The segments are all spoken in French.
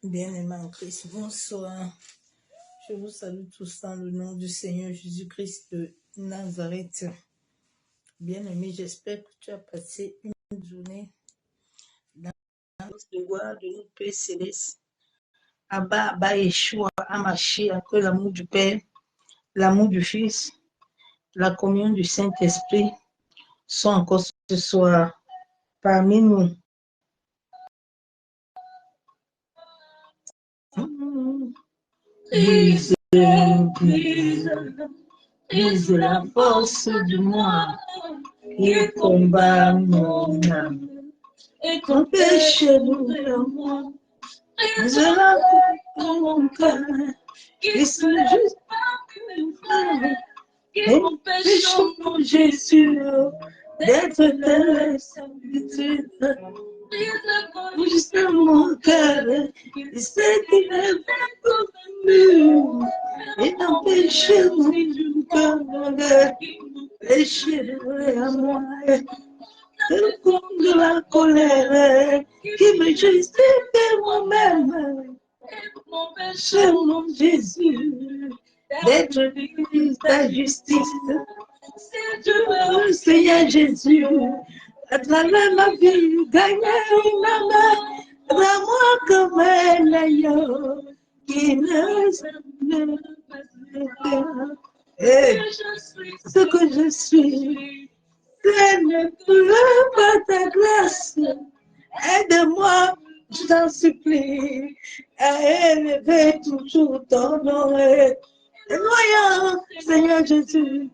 Bien-aimés en Christ, bonsoir. Je vous salue tous dans le nom du Seigneur Jésus-Christ de Nazareth. Bien-aimé, j'espère que tu as passé une journée dans l'annonce de gloire de notre Père Céleste. Abba, Yeshua, Amashi, après l'amour du Père, l'amour du Fils, la communion du Saint-Esprit sont encore ce soir parmi nous. Brise la force du moi qui combat mon âme. Et empêche-nous de moi, brise la force de mon cœur qui se juste et empêche mon Jésus d'être de la servitude. Brise mon cœur, et c'est qu'il est fait pour nous. Et empêche-nous du cœur péché à moi. Le coup de la colère qui me justifie moi-même. Empêche mon Jésus d'être de ta justice. C'est Dieu, Seigneur Jésus. À travers ma vie, gagner une âme, moi comme un agneau qui ne se ce que je suis, ce n'est plus pas ta grâce. Aide-moi, je t'en supplie, à élever toujours ton nom. Et voyons, Seigneur Jésus,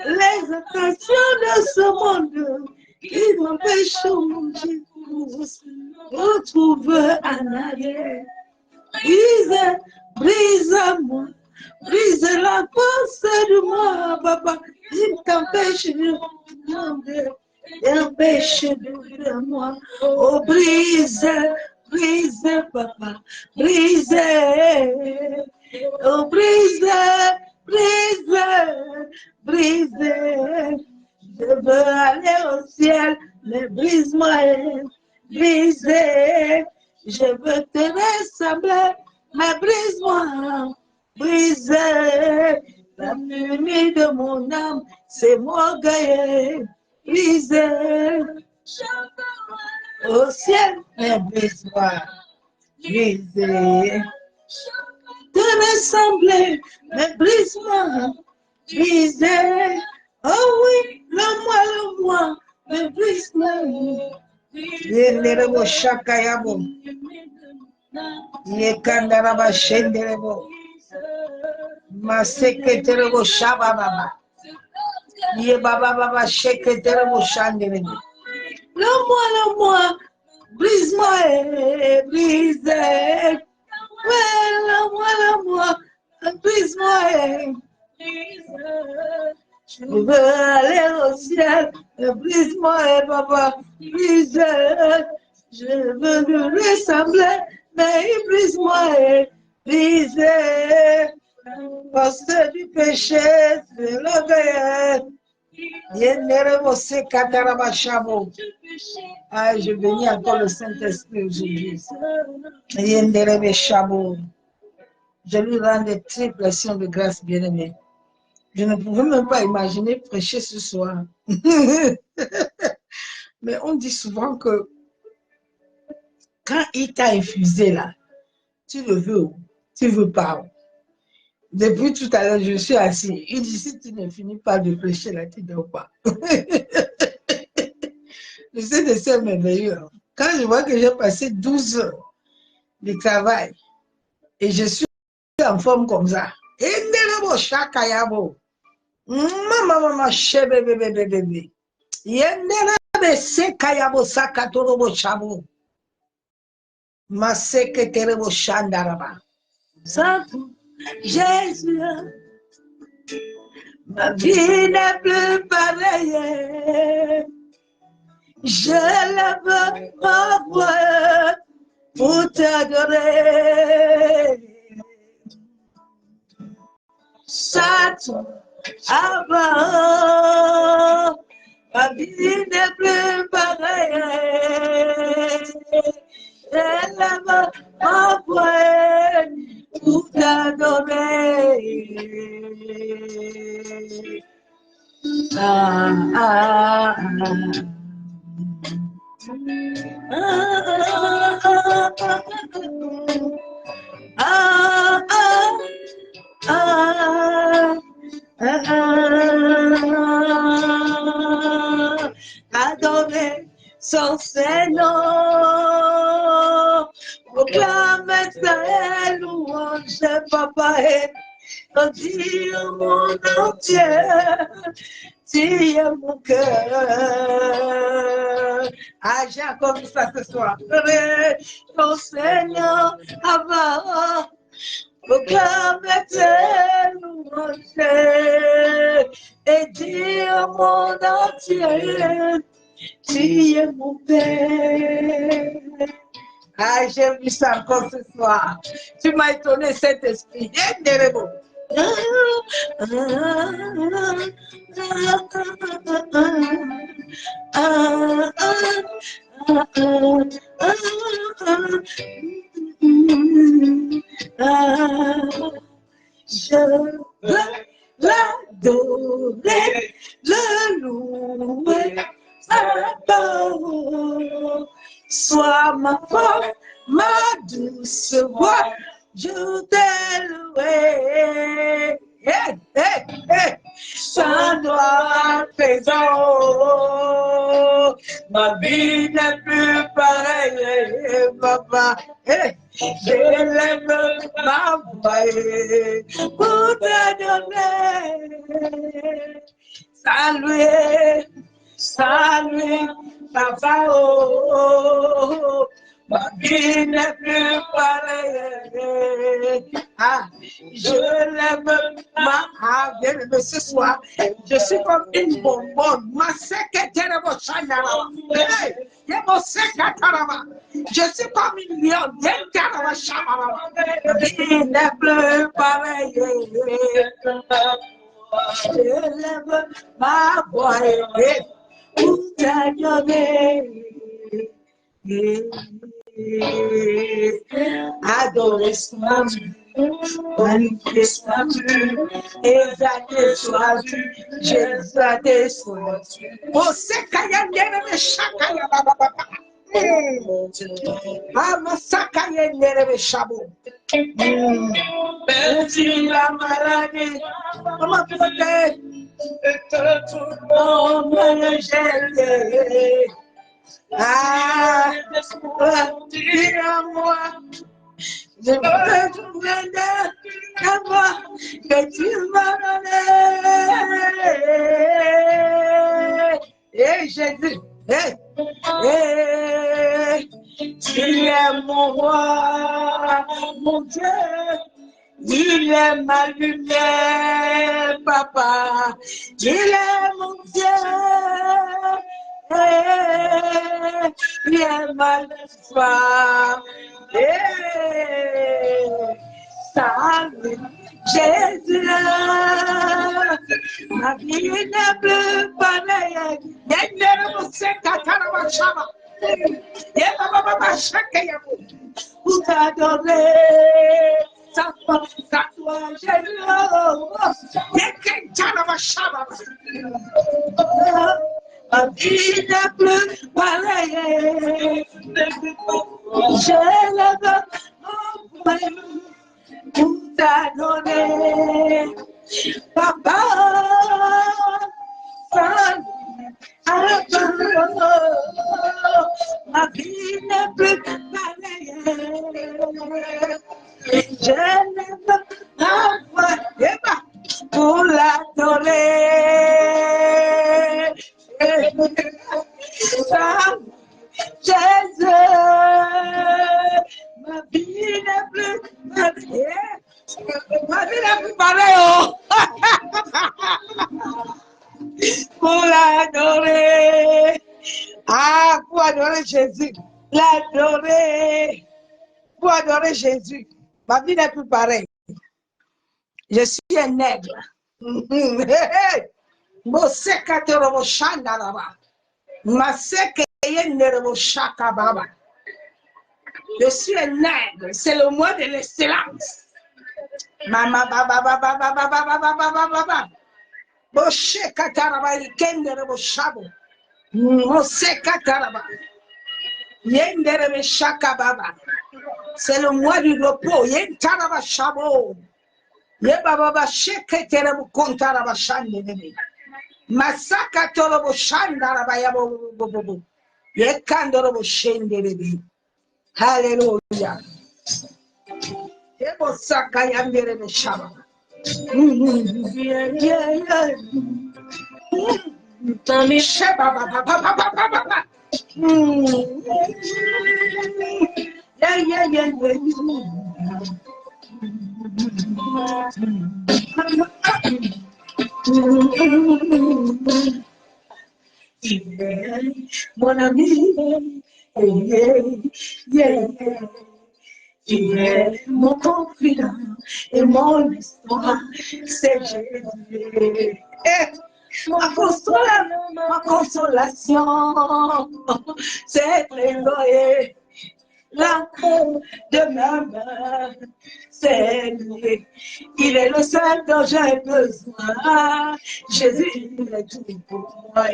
les attentions de ce monde qui m'empêchent, mon Jésus, retrouve en arrière. Brise-moi, brise la force de moi, papa. Il t'empêche de demander, empêche de moi. Oh, brise, papa, brise. Oh, brise. Je veux aller au ciel, mais brise-moi, brise. Je veux te ressembler, mais brise-moi, brise. La nuit de mon âme, c'est moi gagné, brise. Au ciel, mais brise-moi, brise. Te ressembler, mais brise-moi, brise. Oh oui, le moi, mais brise-moi. Yenderebo shakayabo. Yekandaraba shenderebo. Maseketerebo shababa. Ye baba sheketerebo shanderebo. Le moi, brise-moi, brise. Ouais, le moi, brise-moi. Je veux aller au ciel, brise-moi, papa, brise. Je veux lui ressembler, mais brise-moi, brise. Parce que du péché, c'est l'orgueil. Ah, je bénis encore le Saint-Esprit aujourd'hui. Je lui rends des triples actions de grâce, bien-aimé. Je ne pouvais même pas imaginer prêcher ce soir. Mais on dit souvent que quand il t'a infusé là, tu le veux ou tu ne veux pas. Depuis tout à l'heure, je suis assis. Il dit, si tu ne finis pas de prêcher là, tu ne dors pas. Je sais que c'est merveilleux. Quand je vois que j'ai passé 12 heures de travail et je suis en forme comme ça, Mama shebe bebe. Yendera be sekayabo sakatorobo chabo. Maseke terebo shandaraba. Saint Jésus, ma vie n'est plus pareille. Je lève ma voix pour t'adorer. Saint Abba, ma vie n'est plus pareille. Je lève ma voix ah, ah, adorer son Seigneur, proclamer sa louange, papa, et dire mon entier, dire mon cœur. Ah, j'ai encore vu ça ce soir. Ton Seigneur, avant. Proclamer tes louanges et dire mon entier, tu es mon Père. Ah, j'ai vu ça encore ce soir. Tu m'as étonné, Saint-Esprit. Je veux l'adorer, le louer, sa parole. Sois ma force, ma douce voix, je t'ai loué. Hey, hey, hey. Ça doit présent. Ma vie n'est plus pareille, papa. Hey. Je lève ma voix pour te donner. Saluer, saluer, papa. Oh, ma vie n'est plus pareille. Ah, je lève ma voix ce soir. Je suis comme une bonbonne. Ma secrétaire de Chanara. Je suis comme une lionne. Ma vie n'est plus pareille. Je lève ma voix pour te donner. Adorer sois-tu, magnifié sois-tu, exalté sois-tu, j'exalté sois-tu. Oh, c'est Kayandere me Shakaya Baba. Mama Sakayandere me Shabo. Merci la maladie, comment tu vas faire? Oh, mon Jésus. Ah, dis à moi, je veux tout donner à moi que tu m'as donné. Et Jésus, tu es mon roi, mon Dieu. Il est ma lumière, papa. Il est mon Dieu. Il est ma foi. Salut, Jésus. Ma vie n'est plus pareille. Pour t'adorer. Ça toi, Jésus. Ma vie n'est plus pareille. Je lève mon poing pour t'adorer. Papa, ma vie n'est plus pareille. Je lève ma voix pour l'adorer. Jésus, ma vie n'est plus pareille. Ma vie n'est plus pareille. Pour l'adorer. Ah, pour adorer Jésus. L'adorer. Pour adorer Jésus. Ma vie n'est plus pareille. Je suis un nègre. Je suis un nègre. C'est le mois de l'excellence. Mama baba baba baba baba baba baba. Boshe kataraba ikendere boshabo. Mose kataraba. Yendere beshaka baba. C'est le mois du repos. Yentarabashabo. Yebaba sheketerebo kontarabashandebe. Masaka torobo shandarabayabo. Yekandorobo shendebe. Hallelujah. Ebo saka yanderebe shaba. Sheba baba. Yeah. Mon ami, yeah. Tu es mon confident et mon histoire, c'est Jésus. Ma consolation, c'est trésorier. L'amour de ma main, c'est lui. Il est le seul dont j'ai besoin. Jésus, il est tout pour moi.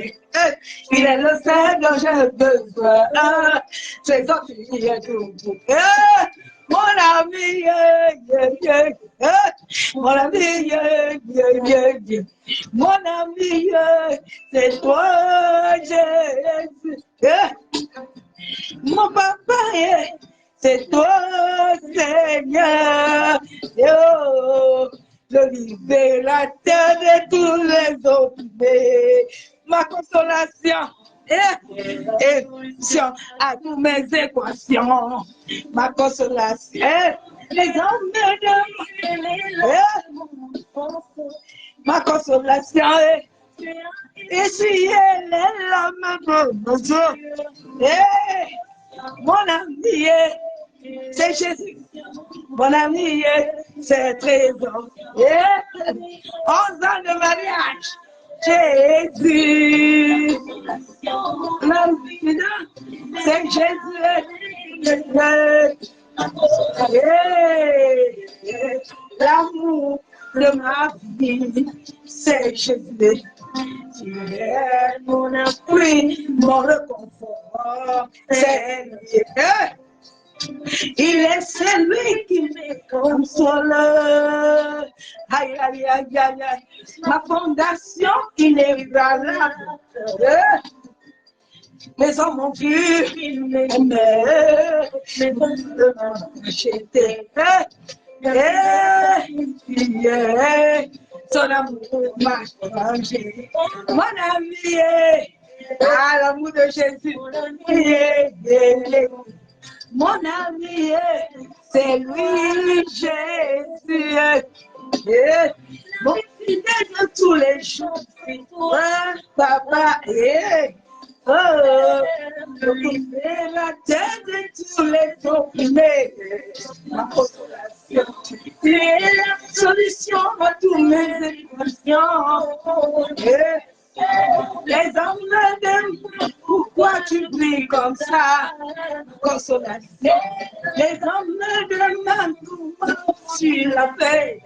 Il est le seul dont j'ai besoin. C'est toi qui es tout pour moi. Mon ami, mon ami, mon ami, c'est toi, Jésus. Mon papa, c'est toi, Seigneur. Oh, le libérateur de tous les autres. Ma consolation. Évolution à toutes mes équations. Ma consolation. Les hommes de ma consolation. Essuyer les larmes de nos yeux. Mon ami, c'est Jésus. Mon ami, c'est trésor. 11 ans de mariage. Jésus. C'est Jésus. L'amour de ma vie, c'est Jésus. Tu es mon appui, mon réconfort, c'est lui. Il est celui qui me console. Aïe, aïe, aïe, aïe, aïe. Ma fondation inébranlable. Les hommes ont vu, ils m'aimaient, mais bon, j'étais. Son amour m'a changé. Mon ami, l'amour de Jésus. Mon ami, c'est lui, Jésus. Mon fidèle de tous les jours, papa, le libérateur de tous les opprimés, ma consolation. Tu es la solution à tous mes équations. Les hommes me demandent pourquoi tu brilles comme ça, consolation. Les hommes me demandent comment tu l'as fait.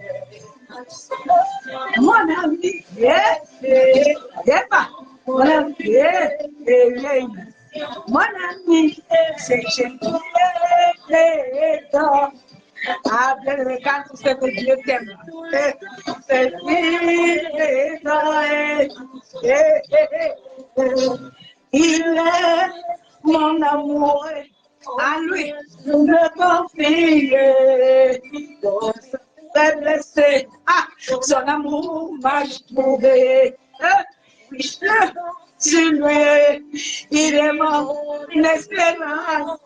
Mon ami, mon ami, mon ami, c'est Jésus. Après le canto, c'est que Dieu t'aime. C'est il est mon amour. À lui, me confie. Dans sa blessé, son amour m'a trouvé. Sur lui, il est mon espérance,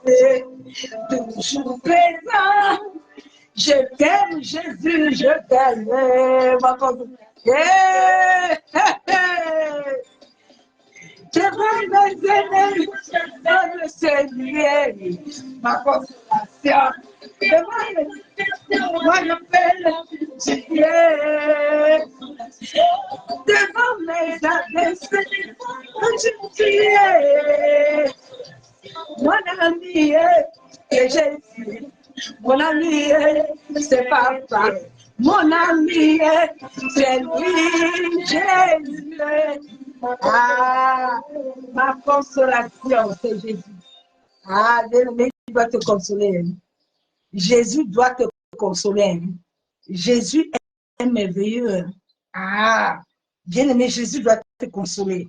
toujours présent. Je t'aime, Jésus, je t'aime. Devant mes ennemis, dans le Seigneur, ma consolation. Devant les moi je fais le Dieu. Devant mes adversaires, je suis mon ami, c'est Jésus. Mon ami, c'est papa. Mon ami, c'est lui, Jésus. Ma consolation, c'est Jésus. Bien-aimé, il va te consoler. Jésus doit te consoler. Jésus est merveilleux. Ah, bien-aimé, Jésus doit te consoler.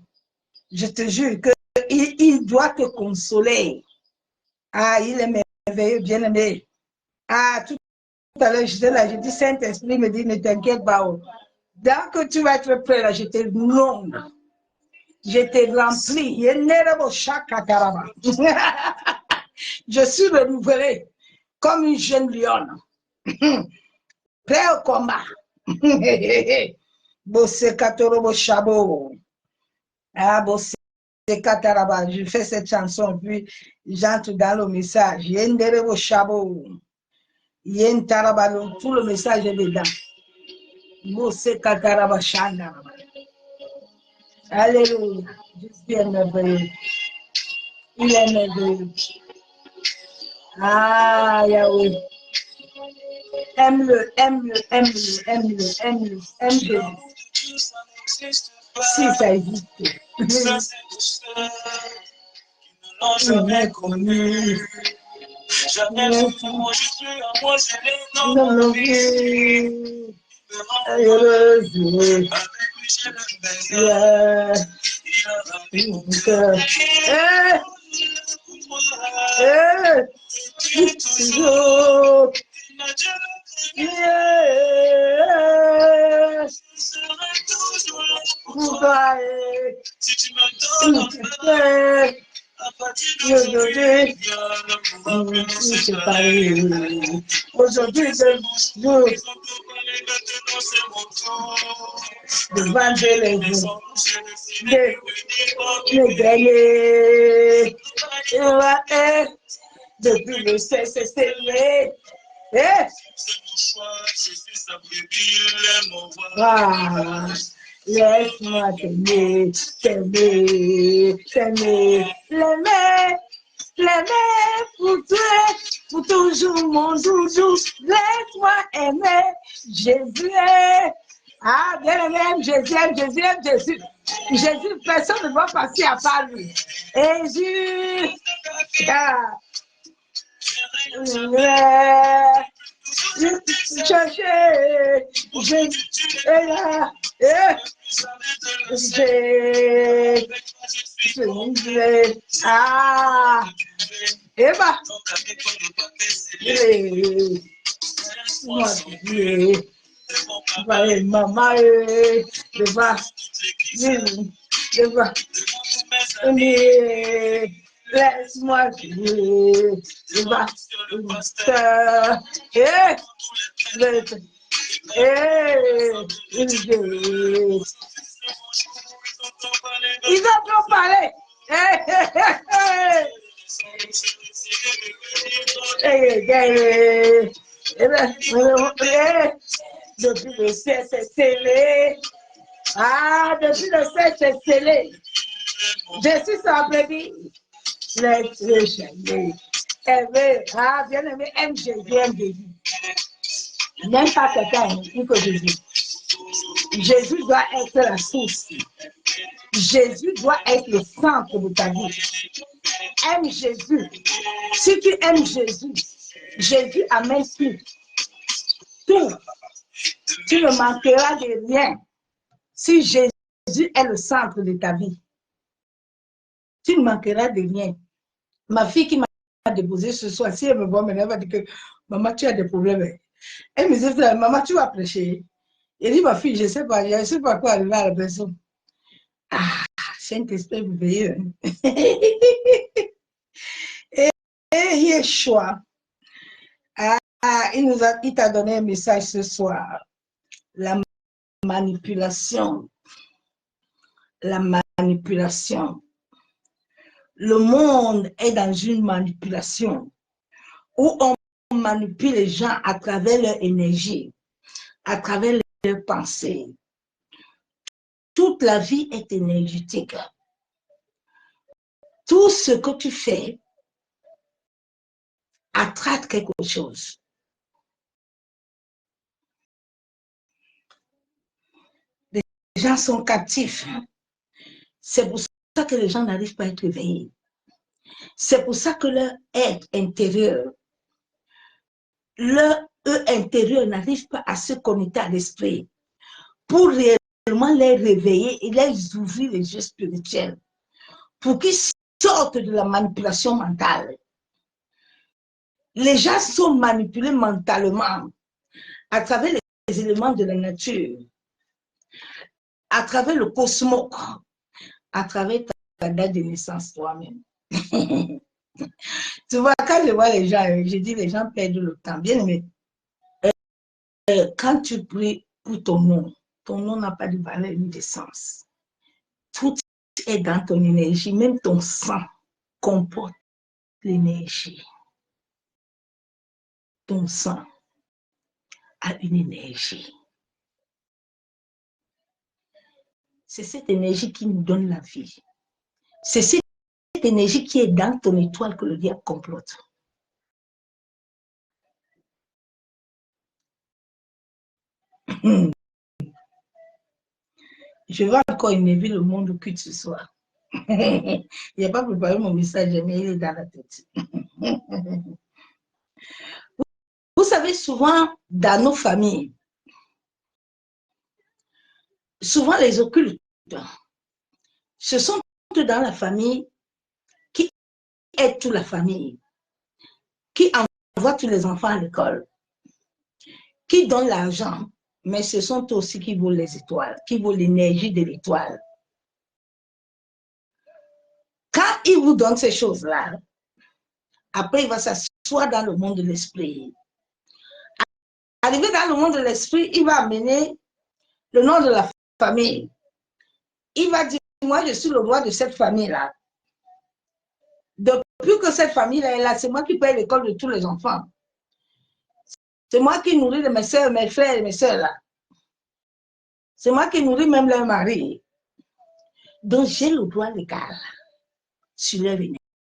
Je te jure qu'il doit te consoler. Ah, il est merveilleux, bien-aimé. Ah, tout à l'heure, j'étais là, j'ai dit, Saint-Esprit me dit, ne t'inquiète pas. Dès que tu vas être prêt, là, je te inonde. Je te remplis. Je suis renouvelé comme une jeune lionne. Prêt au combat. Bosse Katorobo Chabo. Ah, Bosse Kataraba. Je fais cette chanson, puis j'entre dans le message. Yenderebo Chabo. Yen Tarabalo. Tout le message est dedans. Bosse Kataraba Chanda. Alléluia. Jésus est merveilleux. Il est merveilleux. Ah, Yahweh. Aime-le, aime-le, aime-le, aime-le, aime-le, aime Jésus. Si ça existe. Il m'est connu. Jamais moi je suis à moi, je l'ai dans nos vies. Heureuse. Si tu me donnes aujourd'hui, devant les gagner. Depuis le CCC. Laisse-moi t'aimer, t'aimer, t'aimer, l'aimer pour toi, pour toujours mon doudou. Laisse-moi aimer, Jésus. Ah, bien aimé, Jésus, Jésus, Jésus. Jésus, personne ne va passer à part lui. Jésus. Ah. Chercher, Jésus est là. Ah, Eva. Maman, laisse-moi crier, ils ont trop parlé. Depuis le ciel, c'est scellé. Ah, depuis le ciel, c'est scellé. Jésus s'en prédit. Laisse-le changer. Ah, bien aimé, aime Jésus, aime Jésus. N'aime pas quelqu'un plus que Jésus. Jésus doit être la source. Jésus doit être le centre de ta vie. Aime Jésus. Si tu aimes Jésus, Jésus amène tout. Tout. Tu ne manqueras de rien. Si Jésus est le centre de ta vie, tu ne manqueras de rien. Ma fille qui m'a déposé ce soir, si elle me voit maintenant, elle va dire que maman, tu as des problèmes. Elle me dit, maman, tu vas prêcher. Elle dit, ma fille, je ne sais pas quoi arriver à la personne. Ah, Saint-Esprit merveilleux. Et Yeshua, il t'a donné un message ce soir. La manipulation. La manipulation. Le monde est dans une manipulation où on manipule les gens à travers leur énergie, à travers leurs pensées. Toute la vie est énergétique. Tout ce que tu fais attrape quelque chose. Les gens sont captifs. C'est pour ça que les gens n'arrivent pas à être éveillés. C'est pour ça que leur être intérieur leur eux intérieur n'arrive pas à se connecter à l'esprit pour réellement les réveiller et les ouvrir les yeux spirituels pour qu'ils sortent de la manipulation mentale. Les gens sont manipulés mentalement à travers les éléments de la nature, à travers le cosmos, à travers ta date de naissance toi-même. Tu vois, quand je vois les gens, je dis les gens perdent le temps. Bien aimé, quand tu pries pour ton nom n'a pas de valeur ni de sens. Tout est dans ton énergie, même ton sang comporte l'énergie. Ton sang a une énergie. C'est cette énergie qui nous donne la vie. C'est cette énergie qui est dans ton étoile que le diable complote. Je vais encore énerver le monde culte ce soir. Il n'a pas préparé mon message, mais il est dans la tête. Vous savez, souvent, dans nos familles, souvent les occultes, ce sont dans la famille qui aident toute la famille, qui envoient tous les enfants à l'école, qui donnent l'argent, mais ce sont aussi qui volent les étoiles, qui volent l'énergie de l'étoile. Quand ils vous donnent ces choses-là, après, il va s'asseoir dans le monde de l'esprit. Arrivé dans le monde de l'esprit, il va amener le nom de la famille. Il va dire, moi, je suis le roi de cette famille-là. Depuis que cette famille-là est là, c'est moi qui paye l'école de tous les enfants. C'est moi qui nourris mes soeurs, mes frères et mes soeurs là. C'est moi qui nourris même leur mari. Donc, j'ai le droit légal sur leur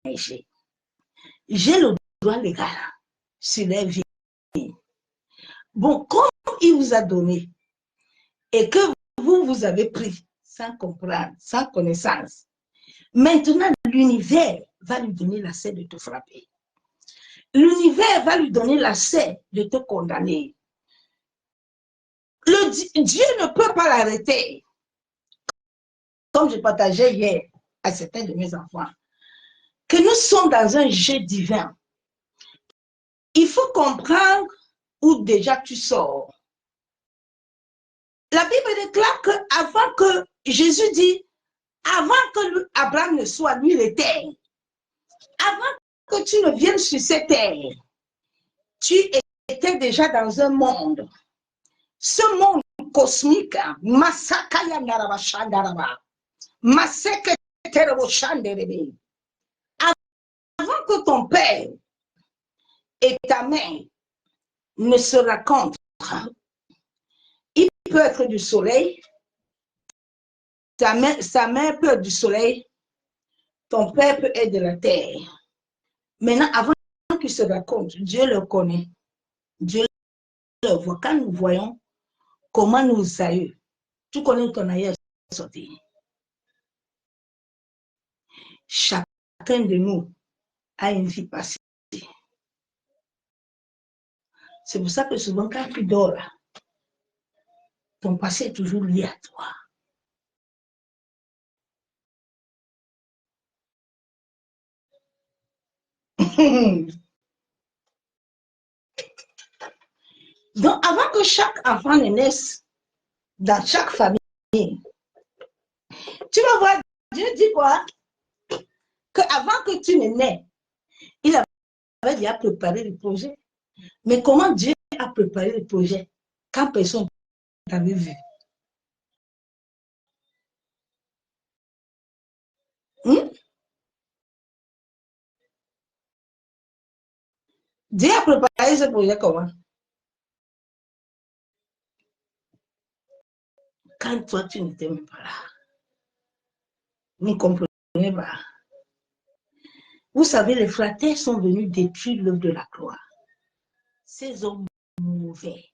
énergie. J'ai le droit légal sur leur vie. Bon, comme il vous a donné et que vous avez pris sans comprendre, sans connaissance, maintenant, l'univers va lui donner l'accès de te frapper. L'univers va lui donner l'accès de te condamner. Dieu ne peut pas l'arrêter. Comme je partageais hier à certains de mes enfants, que nous sommes dans un jeu divin. Il faut comprendre où déjà tu sors. La Bible déclare qu'avant que Jésus dit, avant que Abraham ne soit, lui, le terre, avant que tu ne viennes sur cette terre, tu étais déjà dans un monde. Ce monde cosmique, Masakaya Naraba Shandaraba, Maseke Terebo Shanderebe. Avant que ton père et ta mère ne se rencontrent, il peut être du soleil, sa mère peut être du soleil, ton père peut être de la terre. Maintenant, avant qu'ils se rencontrent, Dieu le connaît. Dieu le voit. Quand nous voyons comment nous aïeux, tu connais ton aïeux sorti. Chacun de nous a une vie passée. C'est pour ça que souvent, quand tu dors, ton passé est toujours lié à toi. Donc, avant que chaque enfant ne naisse dans chaque famille, tu vas voir, Dieu dit quoi? Qu'avant que tu ne nais, il avait déjà préparé le projet. Mais comment Dieu a préparé le projet quand personne ne t'avait vu? Dieu a préparé ce projet comment? Quand toi, tu n'étais même pas là. Vous ne comprenez pas. Vous savez, les flateurs sont venus détruire l'œuvre de la croix. Ces hommes mauvais,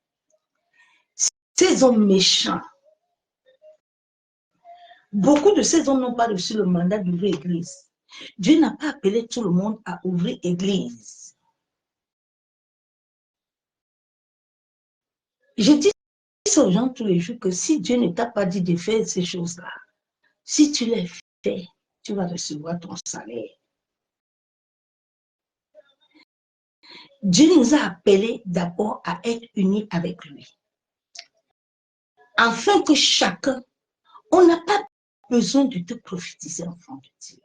ces hommes méchants. Beaucoup de ces hommes n'ont pas reçu le mandat d'ouvrir l'église. Dieu n'a pas appelé tout le monde à ouvrir l'église. Je dis aux gens tous les jours que si Dieu ne t'a pas dit de faire ces choses-là, si tu les fais, tu vas recevoir ton salaire. Dieu nous a appelés d'abord à être unis avec lui. Afin que chacun, on n'a pas besoin de te prophétiser, enfant de Dieu.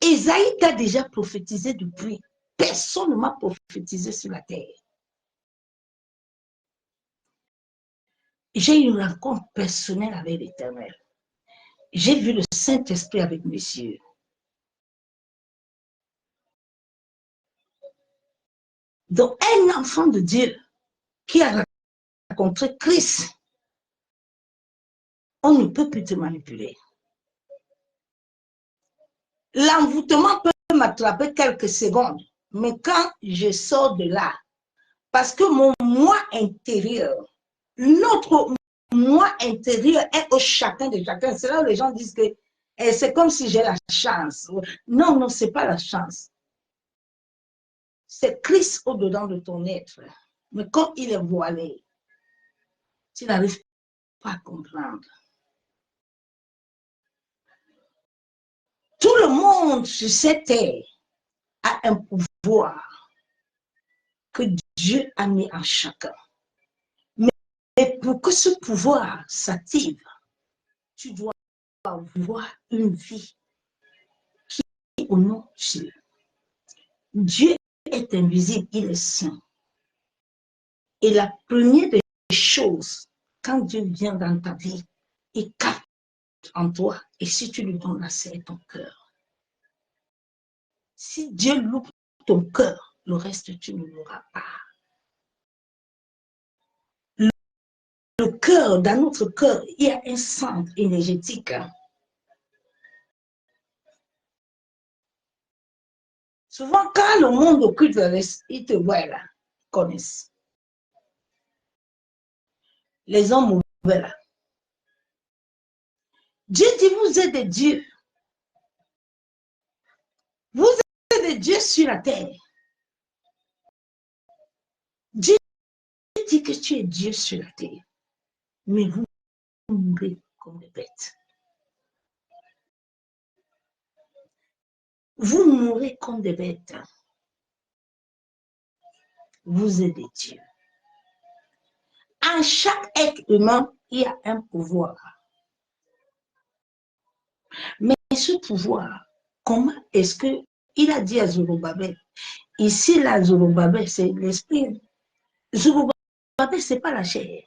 Esaïe t'a déjà prophétisé depuis. Personne ne m'a prophétisé sur la terre. J'ai eu une rencontre personnelle avec l'Éternel. J'ai vu le Saint-Esprit avec mes yeux. Donc, un enfant de Dieu qui a rencontré Christ, on ne peut plus te manipuler. L'envoûtement peut m'attraper quelques secondes, mais quand je sors de là, parce que mon moi intérieur, notre moi intérieur est au chacun de chacun. C'est là où les gens disent que c'est comme si j'ai la chance. Non, non, ce n'est pas la chance. C'est Christ au-dedans de ton être. Mais comme il est voilé, tu n'arrives pas à comprendre. Tout le monde sur cette terre a un pouvoir que Dieu a mis en chacun. Mais pour que ce pouvoir s'active, tu dois avoir une vie qui est au nom de Dieu. Dieu est invisible, il est saint. Et la première des choses, quand Dieu vient dans ta vie, il capte en toi. Et si tu lui donnes assez ton cœur. Si Dieu loupe ton cœur, le reste, tu ne l'auras pas. Le cœur, dans notre cœur, il y a un centre énergétique. Souvent, quand le monde occulte, ils te voient là, ils connaissent. Les hommes mauvais là. Dieu dit, vous êtes des dieux. Vous êtes des dieux sur la terre. Dieu dit que tu es Dieu sur la terre. Mais vous mourrez comme des bêtes. Vous mourrez comme des bêtes. Vous êtes des dieux. En chaque être humain, il y a un pouvoir. Mais ce pouvoir, comment est-ce qu'il a dit à Zorobabel? Ici, là, Zorobabel, c'est l'esprit. Zorobabel, ce n'est pas la chair.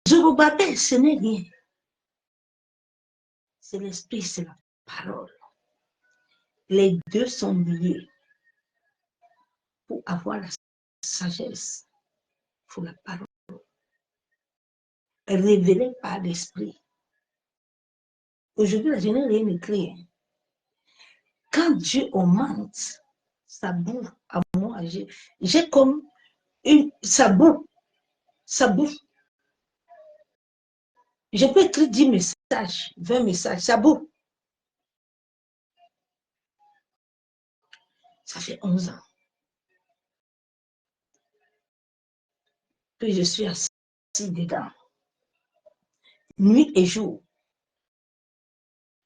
Zorobabel, ce n'est rien. C'est l'esprit, c'est la parole. Les deux sont liés. Pour avoir la sagesse, il faut la parole. Révélée par l'esprit. Aujourd'hui, je n'ai rien écrit. Quand Dieu augmente sa bouffe à moi, j'ai comme sa bouffe. Je peux écrire 10 messages, 20 messages, ça bouffe. Ça fait 11 ans que je suis assis dedans. Nuit et jour,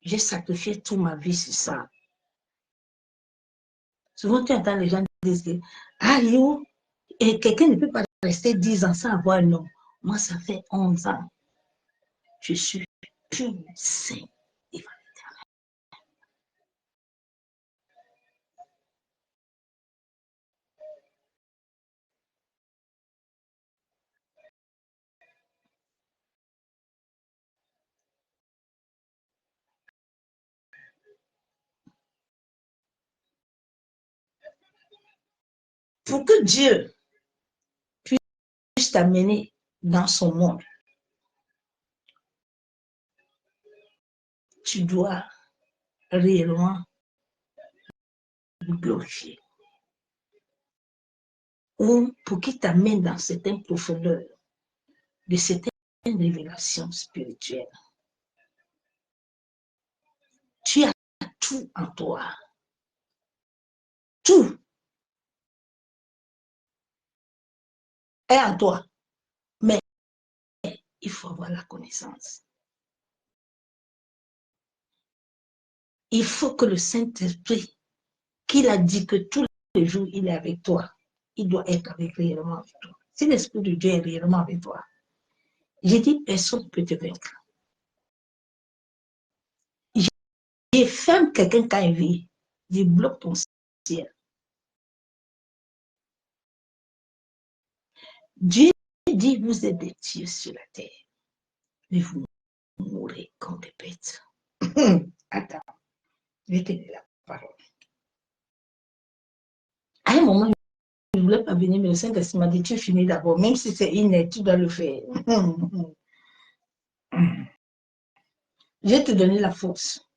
j'ai sacrifié toute ma vie sur ça. Souvent, tu entends les gens dire, ah, yo, et quelqu'un ne peut pas rester 10 ans sans avoir un nom. Moi, ça fait 11 ans. Je suis pur, saint et l'éternel. Pour que Dieu puisse t'amener dans son monde, tu dois réellement le glorifier. Ou pour qu'il t'amène dans certaines profondeurs de certaines révélations spirituelles. Tu as tout en toi. Tout. est en toi. Mais il faut avoir la connaissance. Il faut que le Saint-Esprit, qu'il a dit que tous les jours il est avec toi, il doit être réellement avec toi. Si l'Esprit de Dieu est réellement avec toi, j'ai dit personne ne peut te vaincre. J'ai ferme quelqu'un quand il vit, je bloque ton ciel. Dieu dit, vous êtes des dieux sur la terre, mais vous mourrez comme des bêtes. Attends, je vais te dire la parole. À un moment, je ne voulais pas venir, mais le Saint-Esprit m'a dit, tu finis d'abord, même si c'est inné, tu dois le faire. Je vais te donner la force.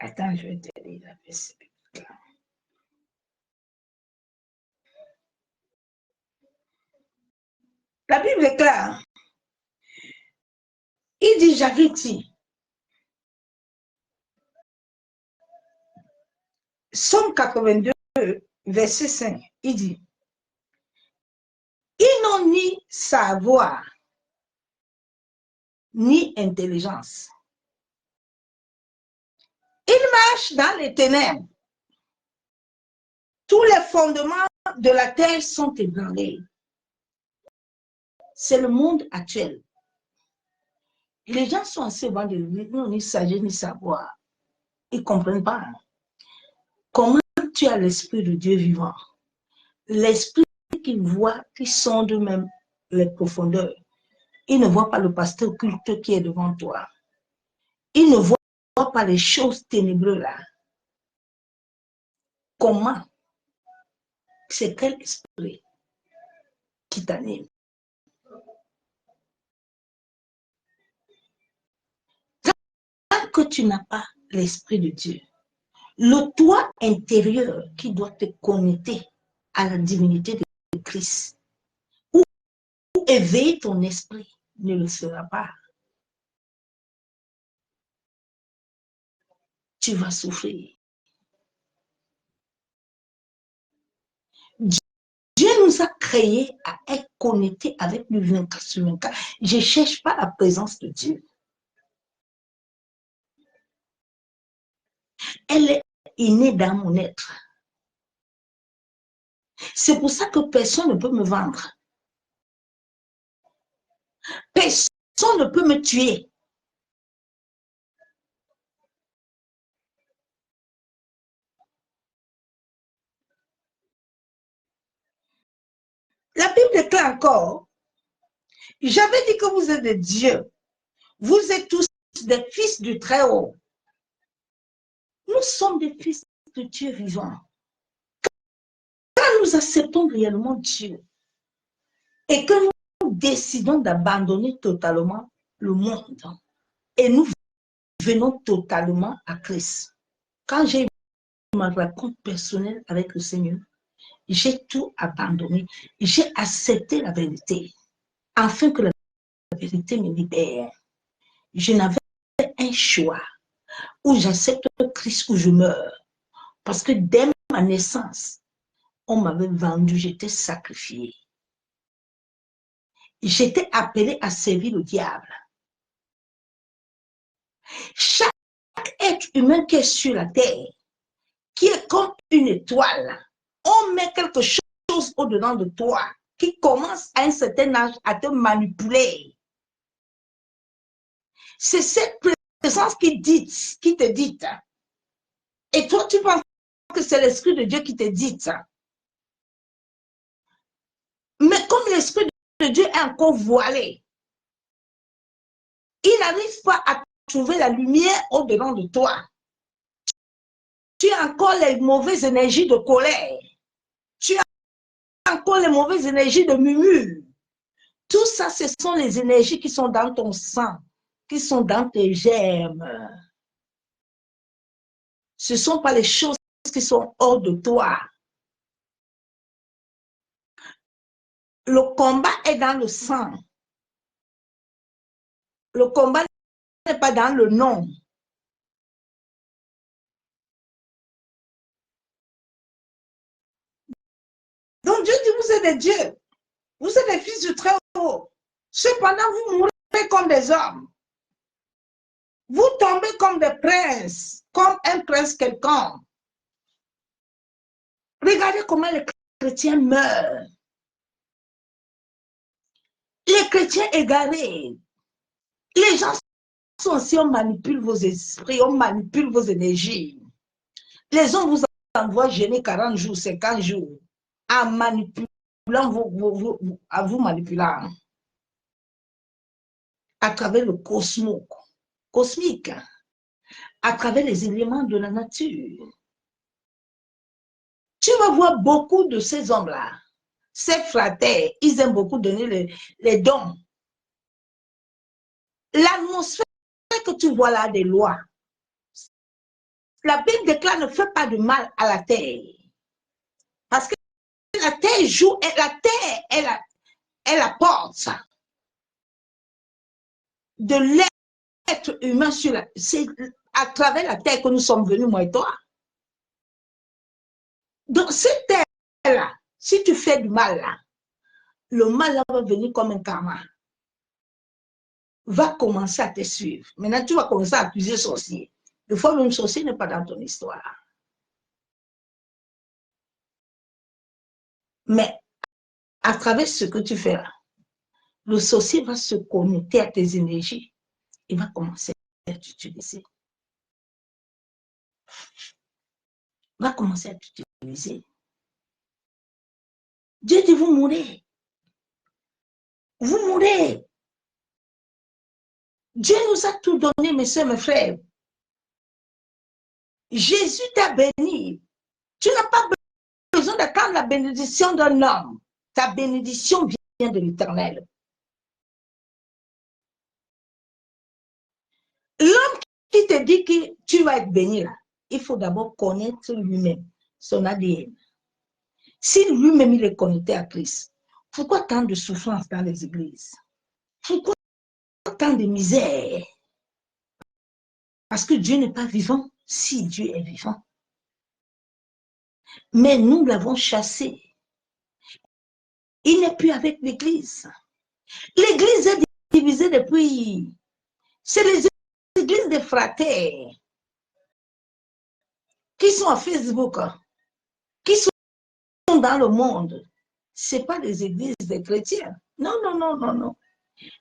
Attends, je vais te lire la verset. La Bible est claire. Il dit, j'avais dit, Somme 82, verset 5, il dit, ils n'ont ni savoir, ni intelligence. Ils marchent dans les ténèbres. Tous les fondements de la terre sont ébranlés. C'est le monde actuel. Les gens sont assez bons de lui, n'ont ni sagesse ni savoir. Ils ne comprennent pas. Comment tu as l'esprit de Dieu vivant? L'esprit qui voit, qui sonde même les profondeurs. Il ne voit pas le pasteur culte qui est devant toi. Il ne voit pas les choses ténébreuses là. Comment? C'est quel esprit qui t'anime? Tant que tu n'as pas l'esprit de Dieu, le toi intérieur qui doit te connecter à la divinité de Christ, ou éveiller ton esprit, ne le sera pas. Tu vas souffrir. Dieu nous a créés à être connectés avec lui 24 sur 24. Je ne cherche pas la présence de Dieu. Elle est innée dans mon être. C'est pour ça que personne ne peut me vendre. Personne ne peut me tuer. La Bible déclare encore, j'avais dit que vous êtes des dieux. Vous êtes tous des fils du Très-Haut. Nous sommes des fils de Dieu vivant. Quand nous acceptons réellement Dieu et que nous décidons d'abandonner totalement le monde et nous venons totalement à Christ. Quand j'ai eu ma rencontre personnelle avec le Seigneur, j'ai tout abandonné. J'ai accepté la vérité afin que la vérité me libère. Je n'avais un choix où j'accepte Christ ou je meurs. Parce que dès ma naissance, on m'avait vendu, j'étais sacrifié. J'étais appelé à servir le diable. Chaque être humain qui est sur la terre, qui est comme une étoile, on met quelque chose au-dedans de toi qui commence à un certain âge à te manipuler. C'est cette présence qui te dit. Et toi, tu penses que c'est l'Esprit de Dieu qui te dit. Mais comme l'Esprit de Dieu est encore voilé, il n'arrive pas à trouver la lumière au-dedans de toi. Tu as encore les mauvaises énergies de colère. Tu as encore les mauvaises énergies de murmure. Tout ça, ce sont les énergies qui sont dans ton sang, qui sont dans tes germes. Ce ne sont pas les choses qui sont hors de toi. Le combat est dans le sang. Le combat n'est pas dans le nom. Donc Dieu dit, vous êtes des dieux. Vous êtes des fils du Très-Haut. Cependant, vous mourrez comme des hommes. Vous tombez comme des princes, comme un prince quelconque. Regardez comment les chrétiens meurent. Les chrétiens égarés. Les gens sont aussi, on manipule vos esprits, on manipule vos énergies. Les hommes vous envoient gêner 40 jours, 50 jours, en manipulant vous manipulant à travers le cosmique, à travers les éléments de la nature. Tu vas voir beaucoup de ces hommes-là, ces fraternes, ils aiment beaucoup donner les dons. L'atmosphère que tu vois là des lois, la Bible déclare ne fait pas de mal à la terre. Parce que la terre joue, la terre est la porte de l'être humain sur la. C'est à travers la terre que nous sommes venus, moi et toi. Donc, cette terre-là, si tu fais du mal là, le mal là va venir comme un karma. Va commencer à te suivre. Maintenant, tu vas commencer à accuser sorcier. Des fois, même sorcier n'est pas dans ton histoire. Mais, à travers ce que tu fais là, le sorcier va se connecter à tes énergies. Il va commencer à t'utiliser. Va commencer à t'utiliser. Dieu dit, vous mourrez. Vous mourrez. Dieu nous a tout donné, mes soeurs, mes frères. Jésus t'a béni. Tu n'as pas besoin d'attendre la bénédiction d'un homme. Ta bénédiction vient de l'Éternel. L'homme qui te dit que tu vas être béni là, il faut d'abord connaître lui-même, son ADN. Si lui-même il est connecté à Christ, pourquoi tant de souffrance dans les églises? Pourquoi tant de misère? Parce que Dieu n'est pas vivant. Si Dieu est vivant. Mais nous l'avons chassé. Il n'est plus avec l'Église. L'Église est divisée depuis. C'est les églises des fraternes qui sont à Facebook, qui sont dans le monde. Ce n'est pas les églises des chrétiens. Non, non, non, non, non.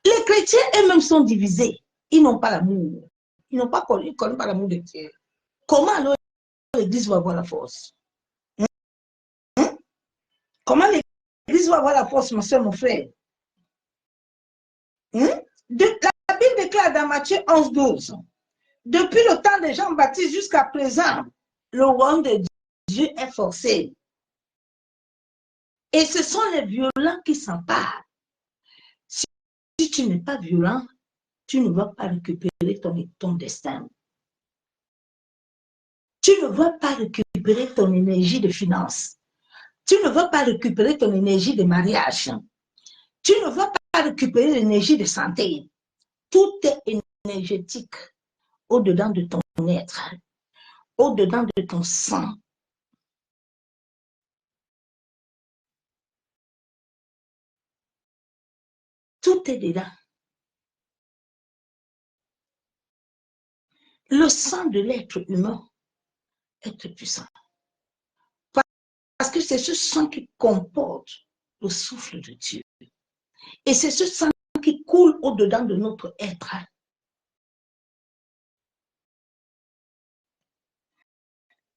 Les chrétiens eux-mêmes sont divisés. Ils n'ont pas l'amour. Ils n'ont pas connu, pas l'amour de Dieu. Comment alors l'Église va avoir la force? Comment l'Église va avoir la force, ma soeur, mon frère? La Bible déclare dans Matthieu 11, 12. Depuis le temps de Jean-Baptiste jusqu'à présent, le royaume de Dieu est forcé. Et ce sont les violents qui s'emparent. Si tu n'es pas violent, tu ne vas pas récupérer ton destin. Tu ne vas pas récupérer ton énergie de finance. Tu ne vas pas récupérer ton énergie de mariage. Tu ne vas pas récupérer l'énergie de santé. Tout est énergétique au-dedans de ton être, au-dedans de ton sang. Tout est dedans. Le sang de l'être humain est très puissant. Parce que c'est ce sang qui comporte le souffle de Dieu. Et c'est ce sang qui coule au-dedans de notre être.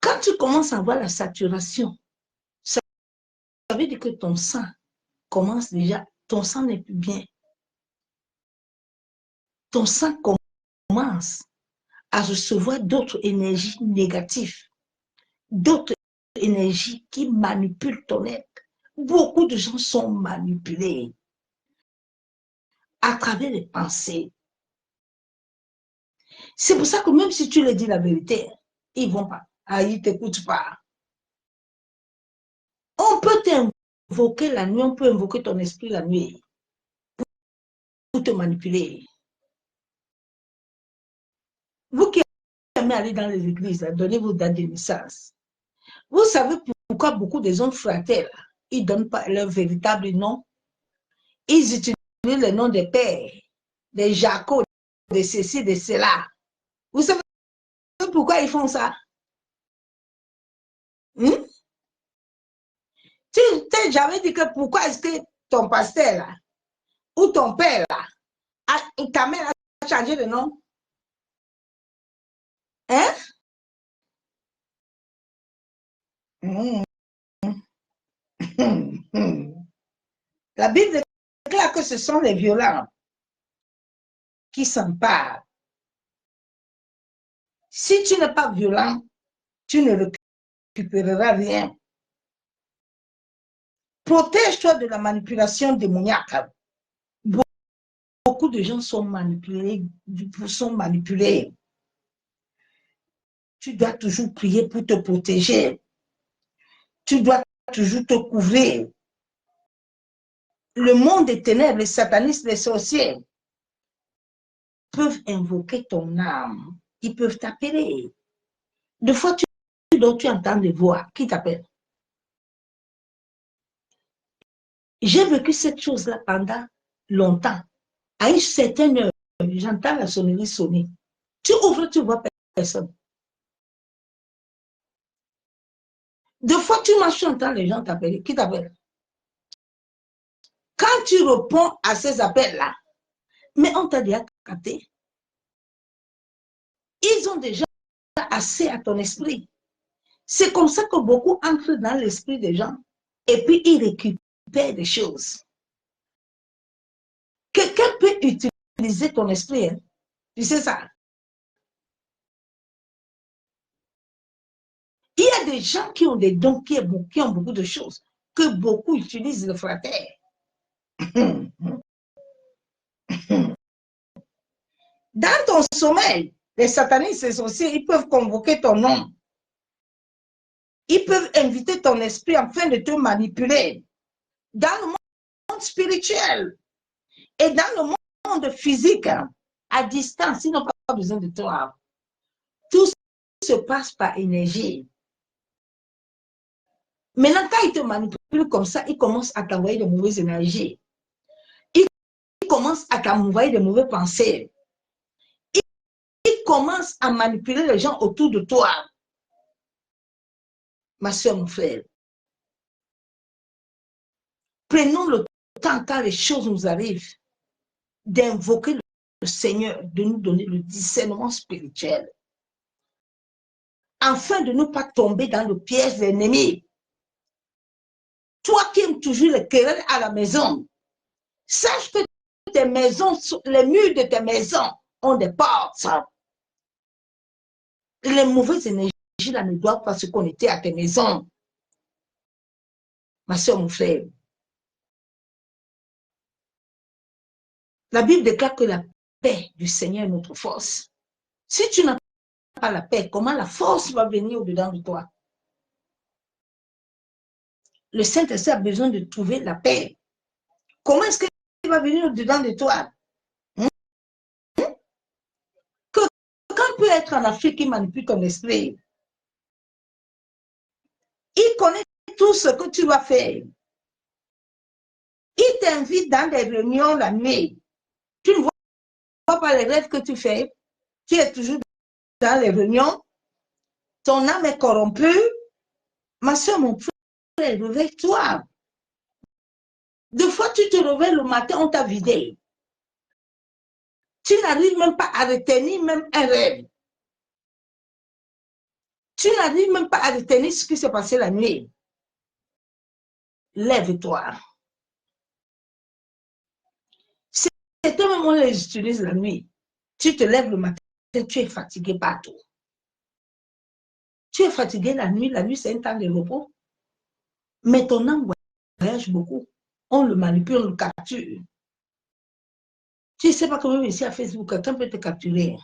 Quand tu commences à voir la saturation, ça veut dire que ton sang commence déjà, ton sang n'est plus bien. Ton sang commence à recevoir d'autres énergies négatives, d'autres énergies qui manipulent ton être. Beaucoup de gens sont manipulés à travers les pensées. C'est pour ça que même si tu leur dis la vérité, ils ne vont pas. Ah, ils ne t'écoutent pas. On peut t'invoquer la nuit, on peut invoquer ton esprit la nuit pour te manipuler. Vous qui aimez aller dans les églises, donnez vos dates de naissance. Vous savez pourquoi beaucoup des hommes fraternes ils ne donnent pas leur véritable nom. Ils utilisent le nom des pères, des Jacob, de ceci, de cela. Vous savez pourquoi ils font ça? Hmm? Tu t'es jamais dit que pourquoi est-ce que ton pasteur là, ou ton père là, ta mère a changé de nom? Hein? Hmm. La Bible déclare que ce sont les violents qui s'emparent. Si tu n'es pas violent, tu ne récupéreras rien. Protège-toi de la manipulation démoniaque. Beaucoup de gens sont manipulés. Tu dois toujours prier pour te protéger. Tu dois toujours te couvrir. Le monde des ténèbres, les satanistes, les sorciers peuvent invoquer ton âme. Ils peuvent t'appeler. Des fois, tu entends des voix qui t'appellent. J'ai vécu cette chose-là pendant longtemps. À une certaine heure, j'entends la sonnerie sonner. Tu ouvres, tu vois personne. Des fois, tu marches, tu entends les gens t'appeler. Qui t'appelle? Quand tu réponds à ces appels-là, mais on t'a déjà capté. Ils ont déjà assez à ton esprit. C'est comme ça que beaucoup entrent dans l'esprit des gens et puis ils récupèrent des choses. Quelqu'un peut utiliser ton esprit, hein? Tu sais ça? Il y a des gens qui ont des dons, qui ont beaucoup de choses, que beaucoup utilisent le frater. Dans ton sommeil, les satanistes et sorciers, ils peuvent convoquer ton nom. Ils peuvent inviter ton esprit afin de te manipuler. Dans le monde spirituel et dans le monde physique, à distance, ils n'ont pas besoin de toi. Tout se passe par énergie. Maintenant, quand ils te manipulent comme ça, ils commencent à t'envoyer de mauvaises énergies. Ils commencent à t'envoyer de mauvaises pensées. Ils commencent à manipuler les gens autour de toi. Ma soeur, mon frère, prenons le temps, quand les choses nous arrivent, d'invoquer le Seigneur, de nous donner le discernement spirituel, afin de ne pas tomber dans le piège de l'ennemi. Toi qui aimes toujours les querelles à la maison, sache que tes maisons, les murs de tes maisons ont des portes. Les mauvaises énergies là ne doivent pas se connecter à tes maisons. Ma soeur, mon frère, la Bible déclare que la paix du Seigneur est notre force. Si tu n'as pas la paix, comment la force va venir au-dedans de toi? Le Saint-Esprit a besoin de trouver la paix. Comment est-ce qu'il va venir au-dedans de toi? Quelqu'un peut être en Afrique qui manipule ton esprit. Il connaît tout ce que tu vas faire. Il t'invite dans des réunions la nuit. Tu ne vois pas les rêves que tu fais. Tu es toujours dans les réunions. Ton âme est corrompue. Ma soeur, mon frère, réveille-toi. Deux fois, tu te réveilles le matin, on t'a vidé. Tu n'arrives même pas à retenir même un rêve. Tu n'arrives même pas à retenir ce qui s'est passé la nuit. Lève-toi. C'est un moment où les utilisent la nuit. Tu te lèves le matin, tu es fatigué partout. Tu es fatigué la nuit c'est un temps de repos. Mais ton âme voyage beaucoup. On le manipule, on le capture. Tu ne sais pas comment ici à Facebook, quelqu'un peut te capturer.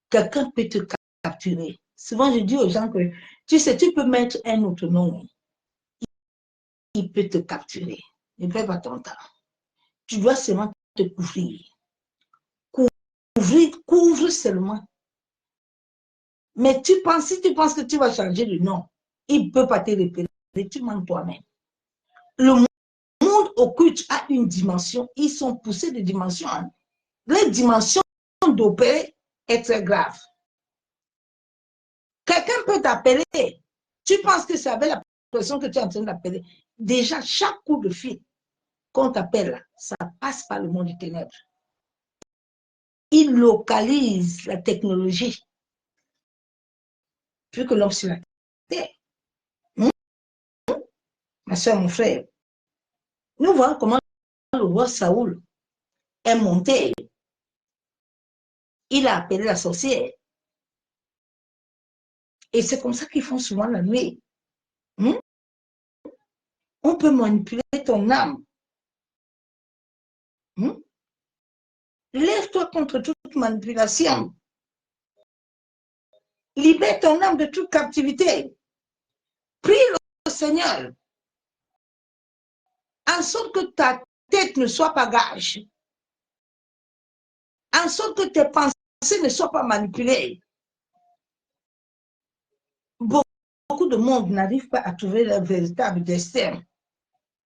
Quelqu'un peut te capturer. Souvent, je dis aux gens que, tu sais, tu peux mettre un autre nom. Il peut te capturer. Ne perds pas ton temps. Tu dois seulement te couvrir. Couvre seulement. Mais si tu penses que tu vas changer de nom, il ne peut pas te repérer. Tu mens toi-même. Le monde occulte a une dimension, ils sont poussés de dimension. Hein. Les dimensions d'opérer est très grave. Quelqu'un peut t'appeler. Tu penses que c'est avec la personne que tu es en train d'appeler. Déjà, chaque coup de fil qu'on t'appelle, ça passe par le monde des ténèbres. Il localise la technologie plus que l'homme sur la terre. Ma soeur, mon frère, nous voyons comment le roi Saoul est monté. Il a appelé la sorcière. Et c'est comme ça qu'ils font souvent la nuit. On peut manipuler ton âme. Lève-toi contre toute manipulation. Libère ton âme de toute captivité. Prie le Seigneur. En sorte que ta tête ne soit pas gage. En sorte que tes pensées ne soient pas manipulées. Beaucoup de monde n'arrive pas à trouver leur véritable destin.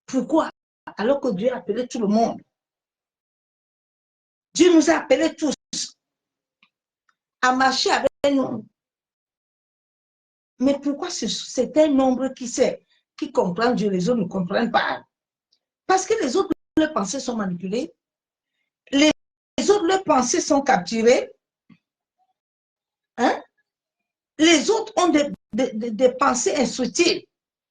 Pourquoi? Alors que Dieu a appelé tout le monde. Dieu nous a appelés tous à marcher avec nous. Mais pourquoi c'est un nombre qui comprend Dieu, les autres ne comprennent pas? Parce que les autres, leurs pensées sont manipulées. Les autres, leurs pensées sont capturées. Hein? Les autres ont des pensées instructives,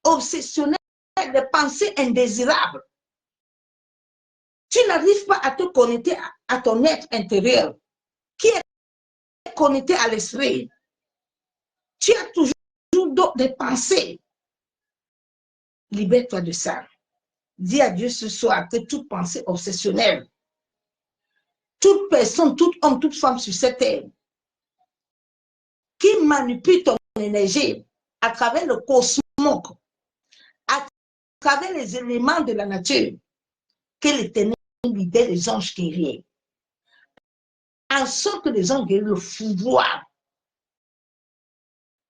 obsessionnelles, des pensées indésirables. Tu n'arrives pas à te connecter à ton être intérieur, qui est connecté à l'esprit. Tu as toujours des pensées. Libère-toi de ça. Dis à Dieu ce soir que toute pensée obsessionnelle, toute personne, tout homme, toute femme sur cette terre, qui manipule ton énergie à travers le cosmos, à travers les éléments de la nature, que l'Éternel libère les anges guerriers. En sorte que les anges guerriers le fouvoient.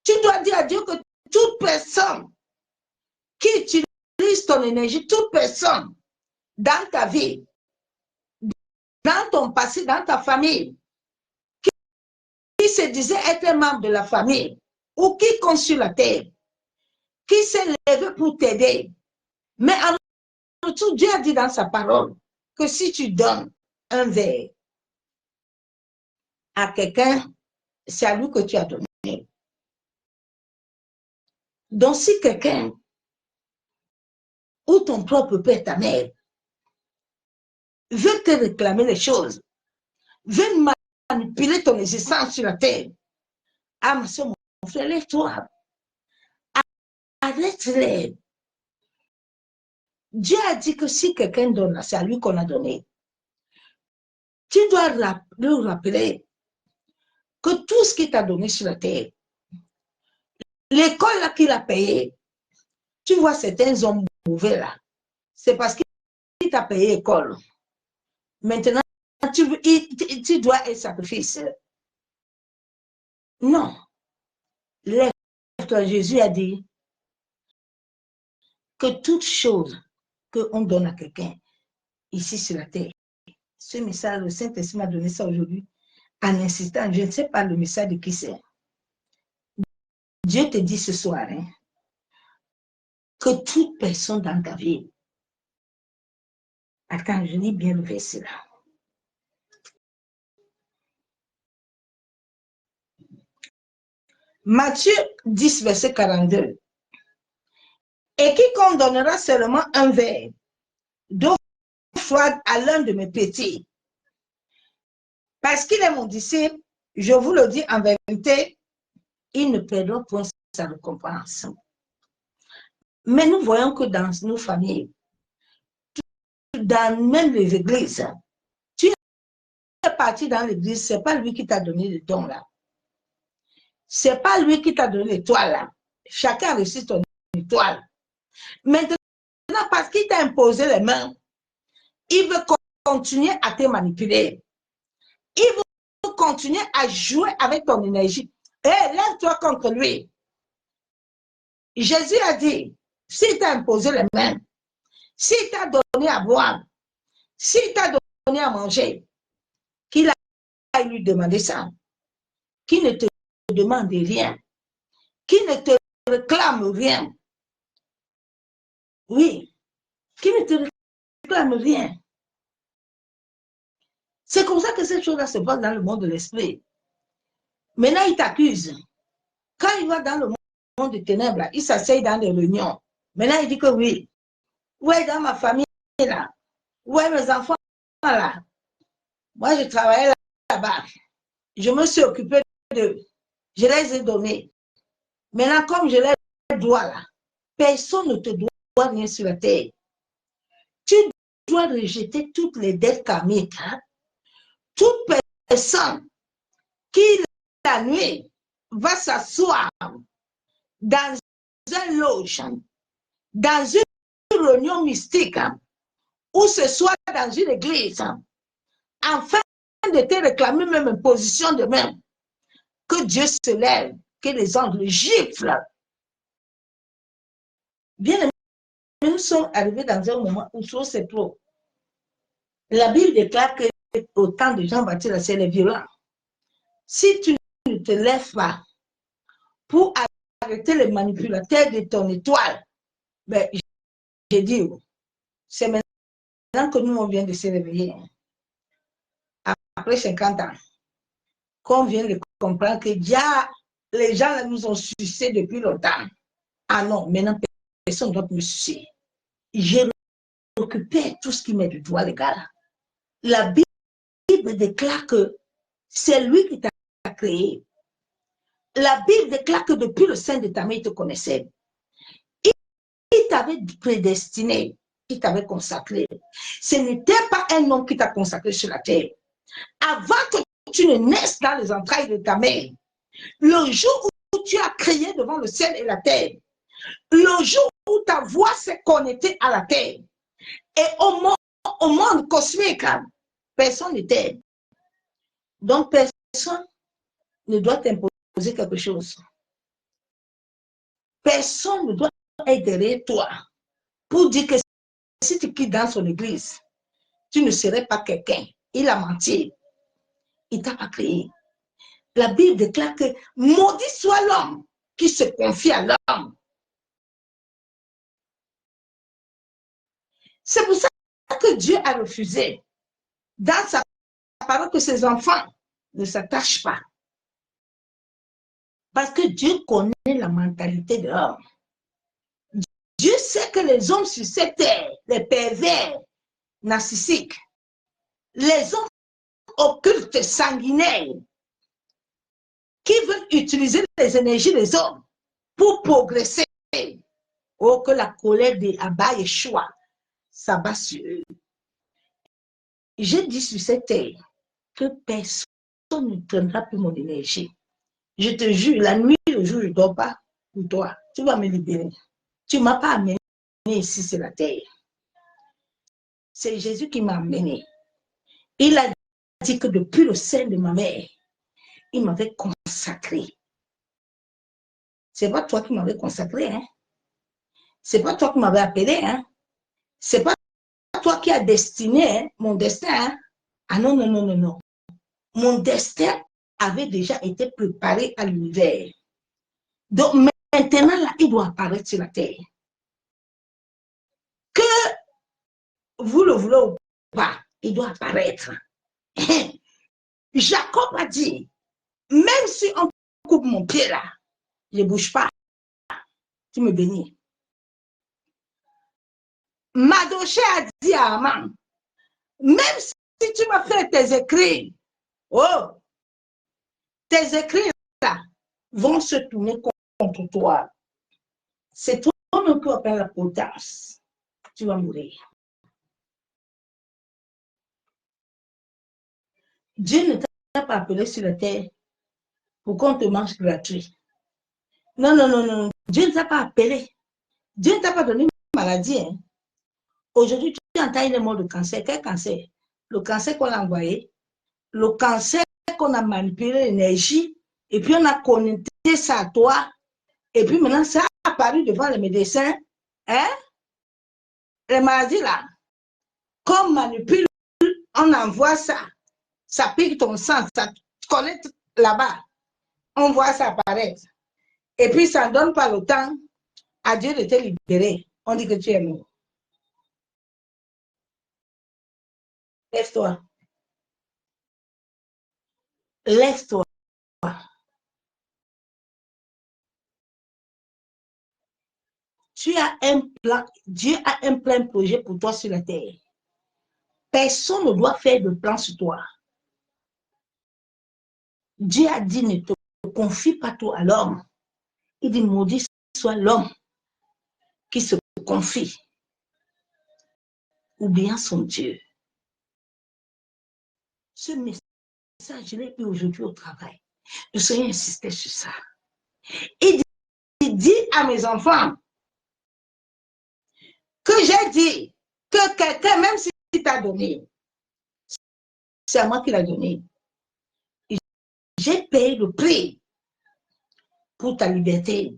Tu dois dire à Dieu que toute personne qui utilise ton énergie, toute personne dans ta vie, dans ton passé, dans ta famille, qui se disait être un membre de la famille, ou qui compte sur la terre, qui s'est levé pour t'aider. Mais en retour, Dieu a dit dans sa parole que si tu donnes un verre à quelqu'un, c'est à lui que tu as donné. Donc si quelqu'un, ou ton propre père, ta mère, veut te réclamer les choses, veut manipuler ton existence sur la terre, ah ma soeur, mon frère, lève-toi. Arrête-les. Dieu a dit que si quelqu'un donne, c'est à lui qu'on a donné. Tu dois lui rappeler que tout ce qu'il t'a donné sur la terre, l'école qu'il a payé, tu vois certains hommes mauvais là, c'est parce qu'il t'a payé l'école. Maintenant, tu dois être sacrifice. Non. Lève-toi, Jésus a dit que toute chose qu'on donne à quelqu'un ici sur la terre, ce message, le Saint-Esprit m'a donné ça aujourd'hui, en insistant, je ne sais pas le message de qui c'est. Dieu te dit ce soir, hein, que toute personne dans ta vie, attends, je lis bien le verset là. Matthieu 10, verset 42. Et quiconque donnera seulement un verre d'eau froide à l'un de mes petits, parce qu'il est mon disciple, je vous le dis en vérité, il ne perdra point sa récompense. Mais nous voyons que dans nos familles, dans même les églises, tu es parti dans l'église, ce n'est pas lui qui t'a donné le don là. Ce n'est pas lui qui t'a donné l'étoile là. Chacun a reçu ton étoile. Maintenant, parce qu'il t'a imposé les mains, il veut continuer à te manipuler. Il veut continuer à jouer avec ton énergie. Hé, lève-toi contre lui. Jésus a dit, s'il t'a imposé les mains, S'il t'a donné à boire, s'il t'a donné à manger, qu'il aille lui demander ça, qu'il ne te demande rien, qu'il ne te réclame rien. Oui, qu'il ne te réclame rien. C'est comme ça que cette chose-là se passe dans le monde de l'esprit. Maintenant, il t'accuse. Quand il va dans le monde des ténèbres, là, il s'asseye dans des réunions. Maintenant, il dit que oui. Ouais, dans ma famille, là. Ouais, mes enfants, là. Moi, je travaillais là-bas. Je me suis occupé d'eux. Je les ai donnés. Maintenant, comme je les dois, là, personne ne te doit rien sur la terre. Tu dois rejeter toutes les dettes karmiques. Hein? Toute personne qui, la nuit, va s'asseoir dans un loge, dans une réunion mystique, ou ce soit dans une église, afin de te réclamer même une position de même, que Dieu se lève, que les anges le giflent. Bien aimé, nous sommes arrivés dans un moment où tout c'est trop. La Bible déclare que au temps de Jean-Baptiste, c'est les violents. Si tu ne te lèves pas pour arrêter les manipulateurs de ton étoile, ben, j'ai dit, c'est maintenant que nous, on vient de se réveiller. Après 50 ans, qu'on vient de comprendre que déjà, les gens là, nous ont sucé depuis longtemps. Ah non, maintenant, personne ne doit me sucer. J'ai occupé tout ce qui m'est du doigt, les gars. La Bible déclare que c'est lui qui t'a créé. La Bible déclare que depuis le sein de ta mère, il te connaissait. Il t'avait prédestiné, il t'avait consacré. Ce n'était pas un homme qui t'a consacré sur la terre. Avant que tu ne naisses dans les entrailles de ta mère, le jour où tu as crié devant le ciel et la terre, le jour où ta voix s'est connectée à la terre et au monde cosmique, personne n'était. Donc, personne ne doit t'imposer quelque chose. Personne ne doit être derrière toi pour dire que si tu quittes dans son église, tu ne serais pas quelqu'un. Il a menti. Il ne t'a pas créé. La Bible déclare que maudit soit l'homme qui se confie à l'homme. C'est pour ça que Dieu a refusé dans sa parole que ses enfants ne s'attachent pas. Parce que Dieu connaît la mentalité de l'homme. Dieu sait que les hommes sur cette terre, les pervers narcissiques, les hommes occultes sanguinaires, qui veulent utiliser les énergies des hommes pour progresser. Oh, que la colère de Abba Yeshua s'abat sur eux. J'ai dit sur cette terre que personne ne prendra plus mon énergie. Je te jure, la nuit, le jour, je ne dors pas pour toi. Tu vas me libérer. Tu ne m'as pas amené ici sur la terre. C'est Jésus qui m'a amené. Il a dit que depuis le sein de ma mère, il m'avait consacré. C'est pas toi qui m'avais consacré, hein? C'est pas toi qui m'avais appelé, hein? C'est pas toi qui as destiné hein, mon destin, hein? Ah non, non, non, non, non. Mon destin avait déjà été préparé à l'univers. Donc maintenant, là, il doit apparaître sur la terre. Que vous le voulez ou pas, il doit apparaître. Jacob a dit, même si on coupe mon pied là, je ne bouge pas. Tu me bénis. Madoché a dit à Aman, même si tu m'as fait tes écrits, oh, tes écrits là vont se tourner contre toi. C'est toi qui appelles la potence. Tu vas mourir. Dieu ne t'a pas appelé sur la terre pour qu'on te mange gratuit. Non, non, non, non. Dieu ne t'a pas appelé. Dieu ne t'a pas donné une maladie. Hein. Aujourd'hui, tu entends le mot de cancer. Quel cancer? Le cancer qu'on a envoyé, le cancer qu'on a manipulé l'énergie, et puis on a connecté ça à toi, et puis maintenant ça a apparu devant les médecins. Hein? les maladies là, comme manipule, on envoie ça, ça pique ton sang, ça connecte là-bas, on voit ça apparaître. Et puis ça ne donne pas le temps à Dieu de te libérer. On dit que tu es mort. Lève-toi. Lève-toi. Tu as un plan, Dieu a un plein projet pour toi sur la terre. Personne ne doit faire de plan sur toi. Dieu a dit, ne te confie pas tout à l'homme. Il dit, maudit soit l'homme qui se confie, oubliant son Dieu. Ce message, je l'ai eu aujourd'hui au travail. Le Seigneur insistait sur ça. Il dit à mes enfants que j'ai dit que quelqu'un, même si t'a donné, c'est à moi qui l'a donné. J'ai payé le prix pour ta liberté.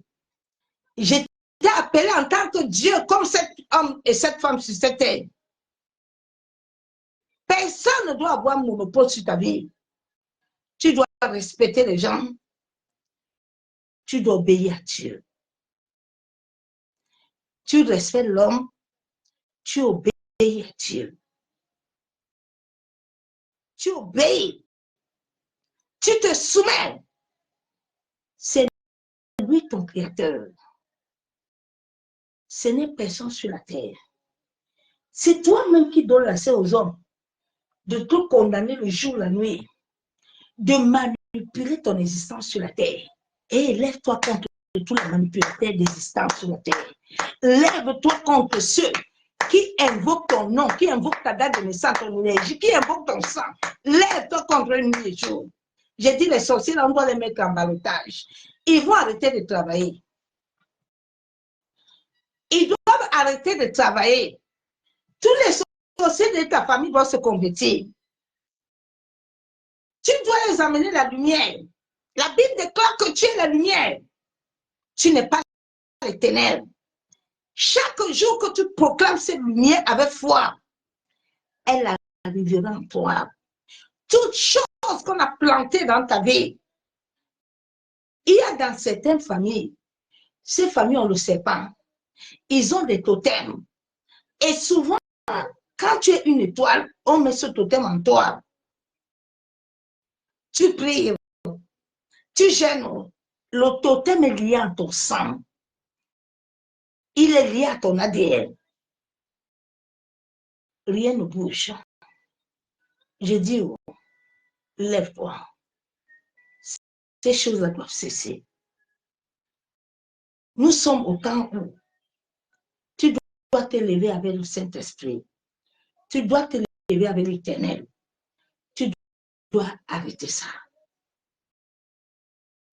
J'ai été appelé en tant que Dieu, comme cet homme et cette femme sur cette terre. Personne ne doit avoir monopole sur ta vie. Tu dois respecter les gens. Tu dois obéir à Dieu. Tu respectes l'homme. Tu obéis à Dieu. Tu obéis. Tu te soumets. C'est lui ton créateur. Ce n'est personne sur la terre. C'est toi-même qui donnes l'accès aux hommes de te condamner le jour, la nuit, de manipuler ton existence sur la terre. Et lève-toi contre tous les manipulateurs d'existence sur la terre. Lève-toi contre ceux qui invoquent ton nom, qui invoquent ta date de naissance, ton énergie, qui invoquent ton sang. Lève-toi contre une nuit et jour. J'ai dit, les sorciers, on doit les mettre en ballottage. Ils vont arrêter de travailler. Ils doivent arrêter de travailler. Tous les sorciers de ta famille doivent se convertir. Tu dois les amener la lumière. La Bible déclare que tu es la lumière. Tu n'es pas les ténèbres. Chaque jour que tu proclames cette lumière avec foi, elle arrivera en toi. Toutes choses qu'on a plantées dans ta vie, il y a dans certaines familles, ces familles, on ne le sait pas, ils ont des totems. Et souvent, quand tu es une étoile, on met ce totem en toi. Tu pries, tu gênes. Le totem est lié à ton sang. Il est lié à ton ADN. Rien ne bouge. Je dis, oh, lève-toi. Ces choses-là doivent cesser. Nous sommes au temps où tu dois te lever avec le Saint-Esprit. Tu dois te lever avec l'Éternel. Tu dois arrêter ça.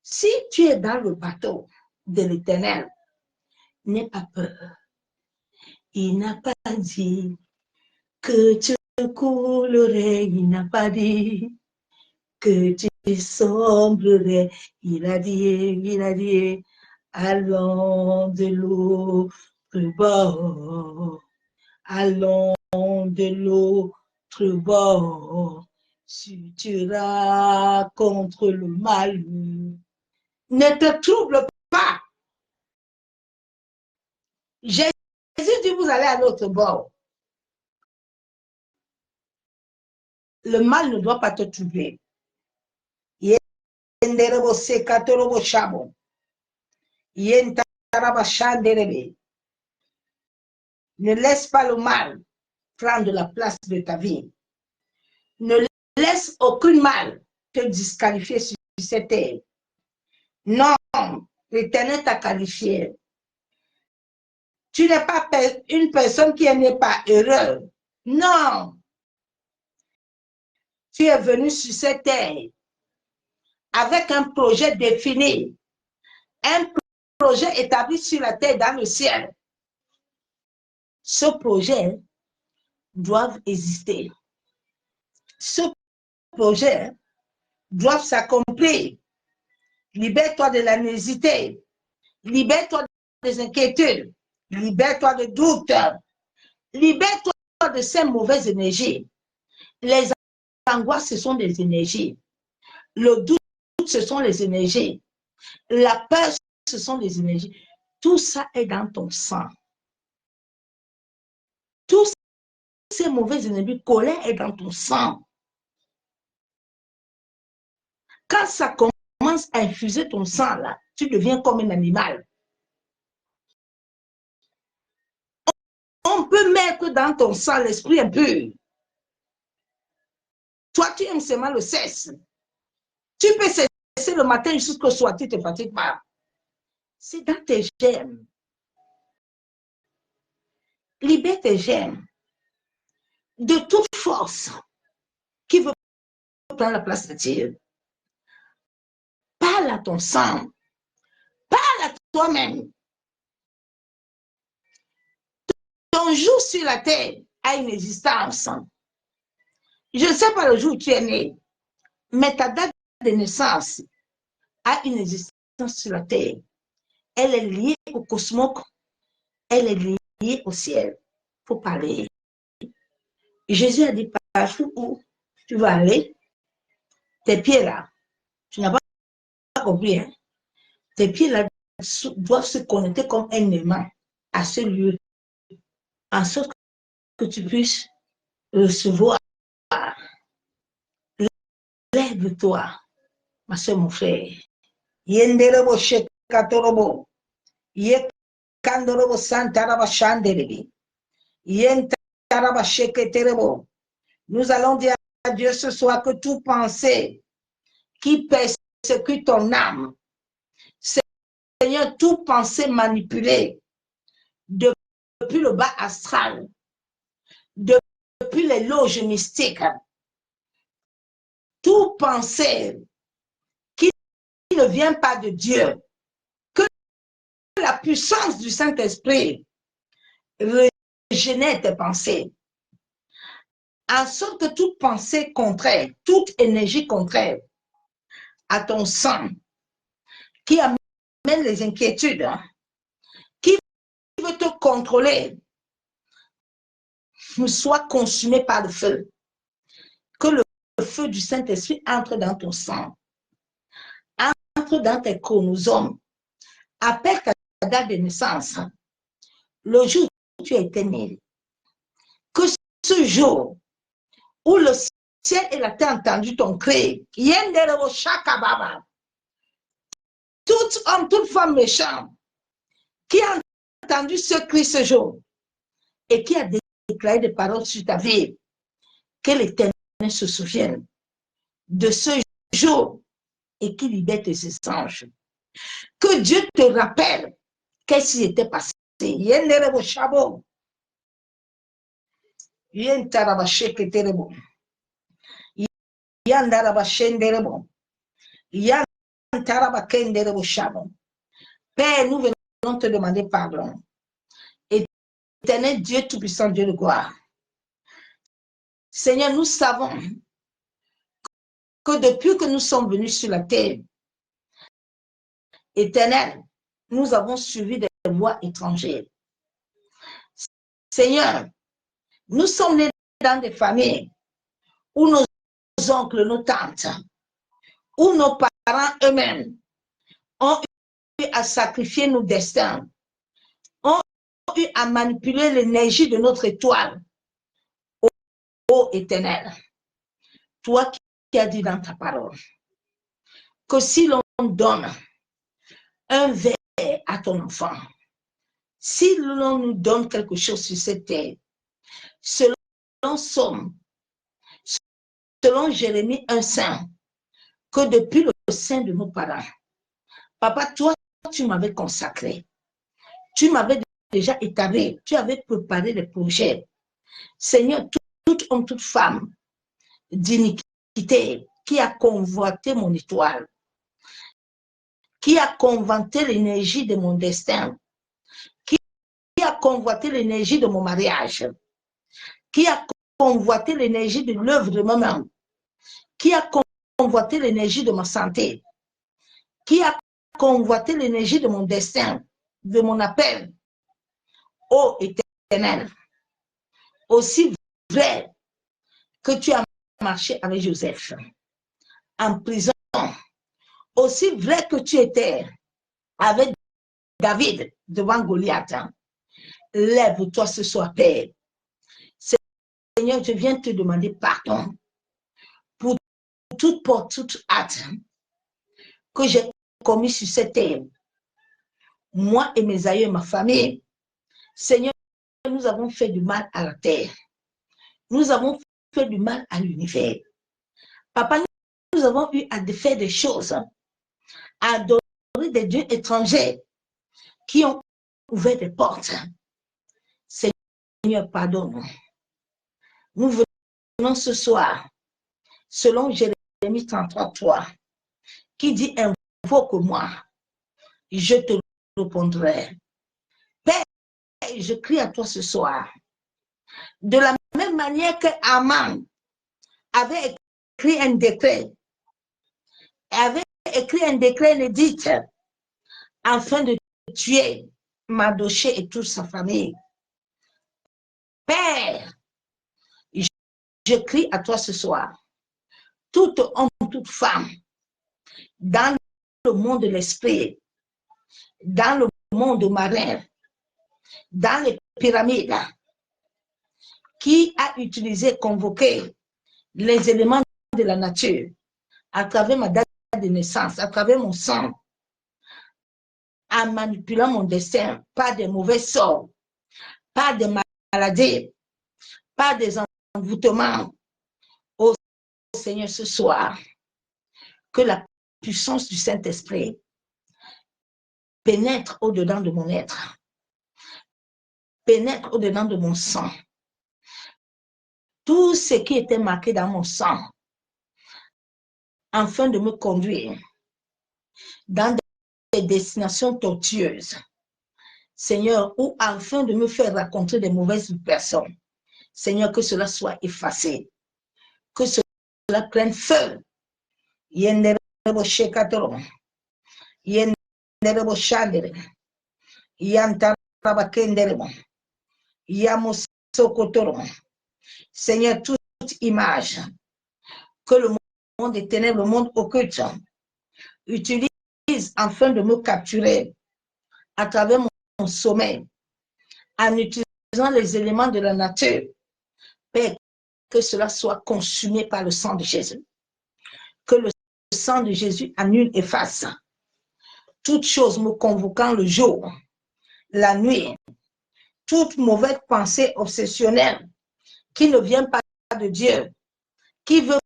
Si tu es dans le bateau de l'Éternel, n'aie pas peur. Il n'a pas dit que tu coulerais, il n'a pas dit que tu sombrerais. Il a dit, allons de l'autre bord, allons de l'autre bord, si tu iras contre le mal. Ne te trouble pas. Jésus dit, vous allez à l'autre bord. Le mal ne doit pas te troubler. Ne laisse pas le mal prendre la place de ta vie. Ne laisse aucun mal te disqualifier sur cette terre. Non, l'Éternel t'a qualifié. Tu n'es pas une personne qui n'est pas heureuse. Non. Tu es venu sur cette terre avec un projet défini, un projet établi sur la terre dans le ciel. Ce projet doit exister. Ce projet doit s'accomplir. Libère-toi de la nésité. Libère-toi des inquiétudes. Libère-toi de doutes. Libère-toi de ces mauvaises énergies. Les angoisses, ce sont des énergies. Le doute, ce sont les énergies. La peur, ce sont des énergies. Tout ça est dans ton sang. Toutes ces mauvaises énergies, colère est dans ton sang. Quand ça commence à infuser ton sang, là, tu deviens comme un animal. On peut mettre dans ton sang l'esprit impur. Toi, tu aimes seulement le sexe. Tu peux cesser le matin jusqu'au soir, tu ne te fatigues pas. C'est dans tes germes. Libère tes germes de toute force qui veut prendre la place de Dieu. Parle à ton sang. Parle à toi-même. Ton jour sur la terre a une existence. Je ne sais pas le jour où tu es né, mais ta date de naissance a une existence sur la terre. Elle est liée au cosmos, elle est liée au ciel. Il faut parler. Jésus a dit, partout où tu vas aller, tes pieds là, tu n'as pas compris, hein? Tes pieds là doivent se connecter comme un aimant à ce lieu, en sorte que tu puisses recevoir. Lève-toi, ma soeur, mon frère. Yenderebo shekatorobo, yekandorobo santaraba shanderebi, yentaraba sheketerebo. Nous allons dire à Dieu ce soir que toute pensée qui persécute ton âme, Seigneur, toute pensée manipulée depuis le bas astral, depuis les loges mystiques, toute pensée qui ne vient pas de Dieu, que la puissance du Saint-Esprit régénère tes pensées, en sorte que toute pensée contraire, toute énergie contraire à ton sang, qui amène les inquiétudes, qui veut te contrôler, soit consumé par le feu. Que le feu du Saint-Esprit entre dans ton sang, entre dans tes chromosomes, appelle ta date de naissance, le jour où tu as été né. Que ce jour où le ciel et la terre ont entendu ton cri, tout homme, toute femme méchante qui a entendu ce cri ce jour et qui a déclaré des paroles sur ta vie, que l'Éternel se souvienne de ce jour et qu'il libère tes anges. Que Dieu te rappelle qu'est-ce qui était passé. Père, nous venons te demander pardon. Éternel Dieu Tout-Puissant, Dieu de gloire. Seigneur, nous savons que depuis que nous sommes venus sur la terre, Éternel, nous avons suivi des voies étrangères. Seigneur, nous sommes nés dans des familles où nos oncles, nos tantes, où nos parents eux-mêmes ont eu à sacrifier nos destins, ont eu à manipuler l'énergie de notre étoile. Ô Éternel, toi qui as dit dans ta parole que si l'on donne un verre à ton enfant, si l'on nous donne quelque chose sur cette terre, selon Jérémie 1,5, que depuis le sein de nos parents, papa, toi, tu m'avais consacré, tu m'avais déjà établi, tu avais préparé les projets. Seigneur, tout homme, toute femme d'iniquité qui a convoité mon étoile, qui a convoité l'énergie de mon destin, qui a convoité l'énergie de mon mariage, qui a convoité l'énergie de l'œuvre de ma main, qui a convoité l'énergie de ma santé, qui a convoité l'énergie de mon destin, de mon appel. Ô Éternel, aussi vrai que tu as marché avec Joseph en prison, aussi vrai que tu étais avec David devant Goliath, lève-toi ce soir, Père. Seigneur, je viens te demander pardon pour toute porte, toute acte que j'ai commis sur cette terre. Moi et mes aïeux, ma famille, Seigneur, nous avons fait du mal à la terre. Nous avons fait du mal à l'univers. Papa, nous avons eu à faire des choses, à adorer des dieux étrangers qui ont ouvert des portes. Seigneur, pardonne-nous. Nous venons ce soir, selon Jérémie 33, qui dit invoque-moi, je te répondrai. Père, je crie à toi ce soir. De la même manière que Aman avait écrit un décret, inédit afin de tuer Mardochée et toute sa famille. Père, je crie à toi ce soir. Tout homme, toute femme, dans le monde de l'esprit, dans le monde marin, dans les pyramides, qui a utilisé, convoqué les éléments de la nature à travers ma date de naissance, à travers mon sang, en manipulant mon destin par des mauvais sorts, par des maladies, par des envoûtements. Ô Seigneur, ce soir, que la puissance du Saint-Esprit pénètre au-dedans de mon être, pénètre au-dedans de mon sang. Tout ce qui était marqué dans mon sang, afin de me conduire dans des destinations tortueuses, Seigneur, ou afin de me faire rencontrer des mauvaises personnes. Seigneur, que cela soit effacé, que cela prenne feu. Yenderebo shekatoro, yenderebo shandere, yantaraba kenderebo, yamosokotoro. Seigneur, toute image que le monde des ténèbres, le monde occulte, utilise afin de me capturer à travers mon sommeil, en utilisant les éléments de la nature, Père, que cela soit consumé par le sang de Jésus. Que le sang de Jésus annule, efface toute chose me convoquant le jour, la nuit, toute mauvaise pensée obsessionnelle qui ne vient pas de Dieu, qui veut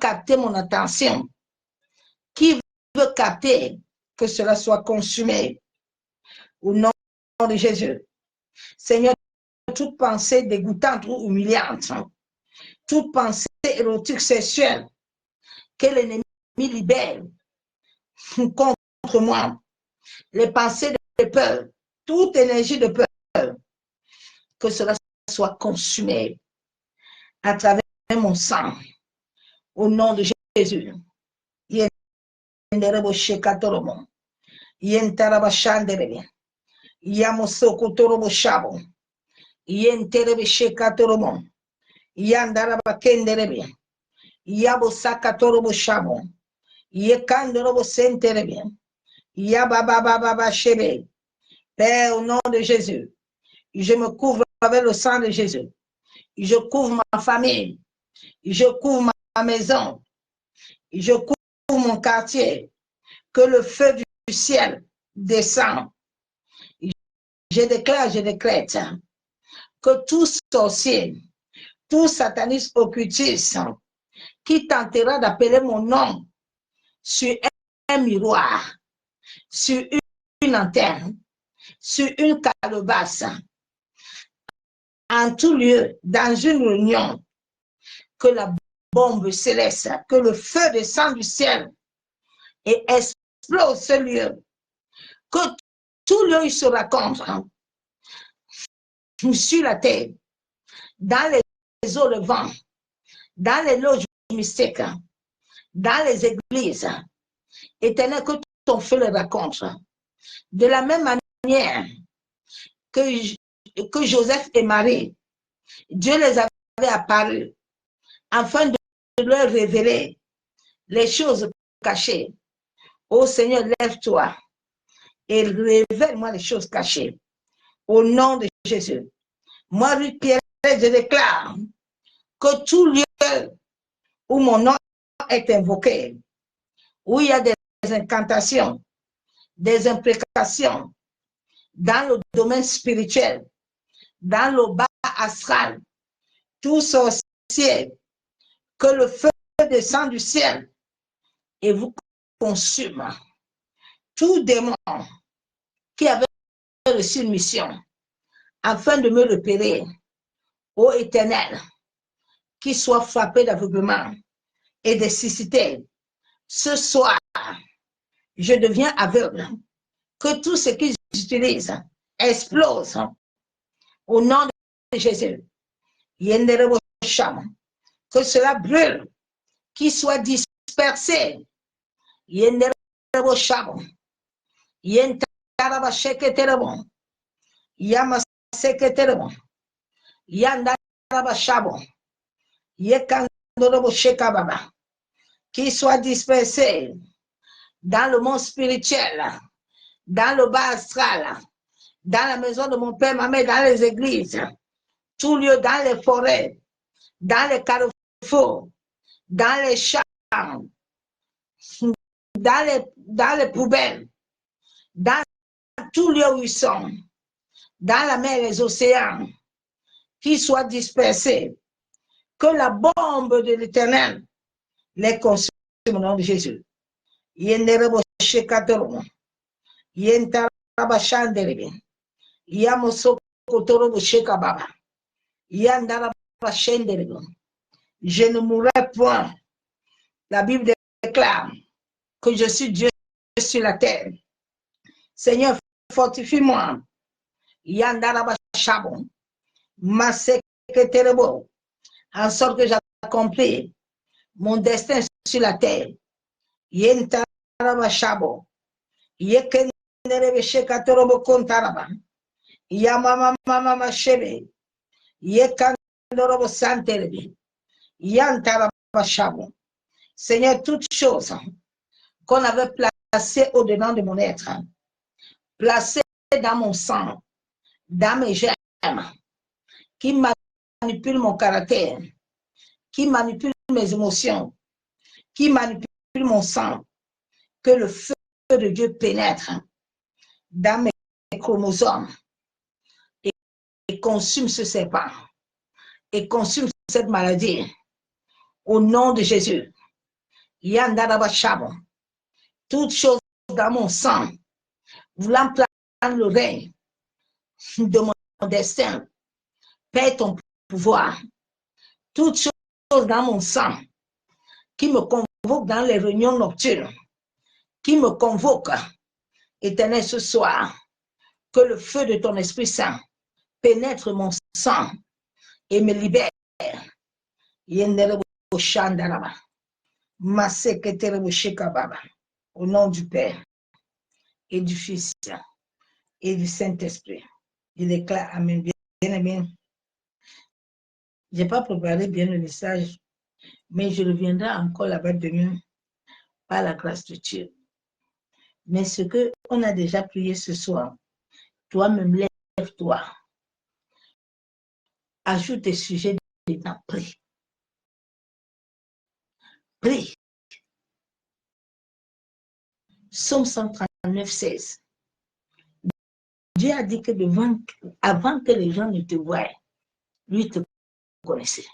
capter mon attention, qui veut capter, que cela soit consumé au nom de Jésus. Seigneur, toute pensée dégoûtante ou humiliante, toute pensée érotique sexuelle que l'ennemi libère contre moi, les pensées de peur, toute énergie de peur, que cela soit consumé à travers mon sang, au nom de Jésus. Père, au nom de Jésus, je me couvre avec le sang de Jésus. Je couvre ma famille. Je couvre ma maison. Je couvre mon quartier. Que le feu du ciel descend. Je déclare, je décrète que tout sorcier, tout sataniste occultiste qui tentera d'appeler mon nom sur un miroir, sur une antenne, sur une calebasse, en tout lieu, dans une réunion, que la bombe céleste, que le feu descend du ciel et explose ce lieu, que tout lieu se rencontre sur la terre, dans les eaux de vent, dans les loges mystiques, dans les églises. Éternel, que ton feu le rencontre. De la même manière que Joseph et Marie Dieu les avait apparus afin de leur révéler les choses cachées. Ô Seigneur, lève-toi et révèle-moi les choses cachées. Au nom de Jésus. Moi, Ruth Pierre, je déclare que tout lieu où mon nom est invoqué, où il y a des incantations, des imprécations dans le domaine spirituel, dans le bas astral, tout sorcier, que le feu descend du ciel et vous consume. Tout démon qui avait reçu une mission afin de me repérer, ô Éternel, qui soit frappé d'aveuglement et de cécité. Ce soir, je deviens aveugle. Que tout ce qu'ils utilisent explose au nom de Jésus. Que cela brûle, qu'il soit dispersé. Qu'il soit dispersé dans le monde spirituel, dans le bas astral, dans la maison de mon père, ma mère, dans les églises, tout lieu, dans les forêts, dans les carrefours, dans les champs, dans les poubelles, dans tout lieu où ils sont, dans la mer, les océans, qu'ils soient dispersés, que la bombe de l'Éternel les consume au nom de Jésus. Je ne mourrai point. La Bible déclare que je suis Dieu sur la terre. Seigneur, fortifie-moi. En sorte que j'accomplis mon destin sur la terre. Seigneur, toutes choses qu'on avait placées au-dedans de mon être, placées dans mon sang, dans mes germes, qui manipulent mon caractère, qui manipulent mes émotions, qui manipulent mon sang, que le feu de Dieu pénètre dans mes chromosomes et consume ce serpent, et consume cette maladie. Au nom de Jésus. Toutes choses dans mon sang, voulant prendre le règne de mon destin, perds ton pouvoir. Toutes choses dans mon sang qui me convoquent dans les réunions nocturnes, qui me convoquent, Éternel, ce soir, que le feu de ton Esprit Saint pénètre mon sang et me libère. Au nom du Père et du Fils et du Saint-Esprit. Je déclare Amen. Bien-aimé, je n'ai pas préparé bien le message, mais je reviendrai encore là-bas demain par la grâce de Dieu. Mais ce qu'on a déjà prié ce soir, toi-même, lève-toi. Ajoute des sujets dedans, prie. Prie. Psaume 139, 16. Dieu a dit que avant que les gens ne te voient, lui te connaissait.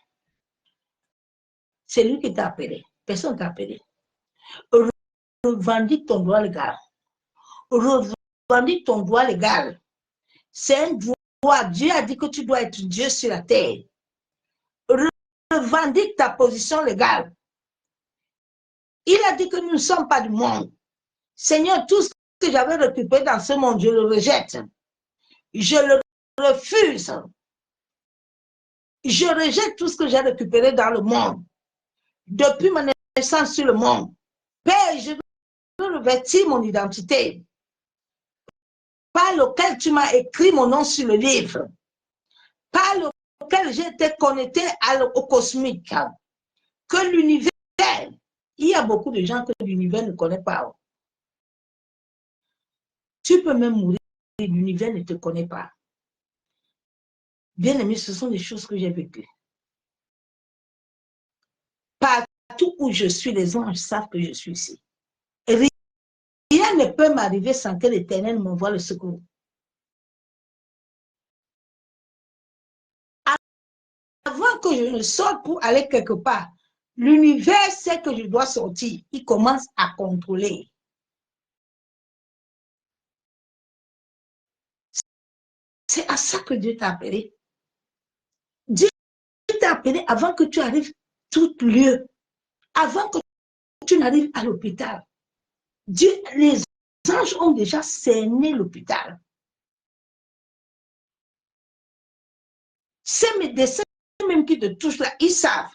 C'est lui qui t'a appelé. Personne ne t'a appelé. Revendique ton droit légal. Revendique ton droit légal. C'est un droit. Dieu a dit que tu dois être Dieu sur la terre. Revendique ta position légale. Il a dit que nous ne sommes pas du monde. Seigneur, tout ce que j'avais récupéré dans ce monde, je le rejette. Je le refuse. Je rejette tout ce que j'ai récupéré dans le monde. Depuis ma naissance sur le monde. Père, je veux revêtir mon identité par lequel tu m'as écrit mon nom sur le livre. Par lequel j'ai été connecté au cosmique, que l'univers, il y a beaucoup de gens que l'univers ne connaît pas. Tu peux même mourir, l'univers ne te connaît pas. Bien aimé, ce sont des choses que j'ai vécues. Partout où je suis, les anges savent que je suis ici. Rien ne peut m'arriver sans que l'Éternel m'envoie le secours. Avant que je ne sorte pour aller quelque part, l'univers sait que je dois sortir. Il commence à contrôler. C'est à ça que Dieu t'a appelé. Dieu t'a appelé avant que tu arrives tout lieu, avant que tu n'arrives à l'hôpital. Dieu, les anges ont déjà cerné l'hôpital. Ces médecins même qui te touchent là, ils savent.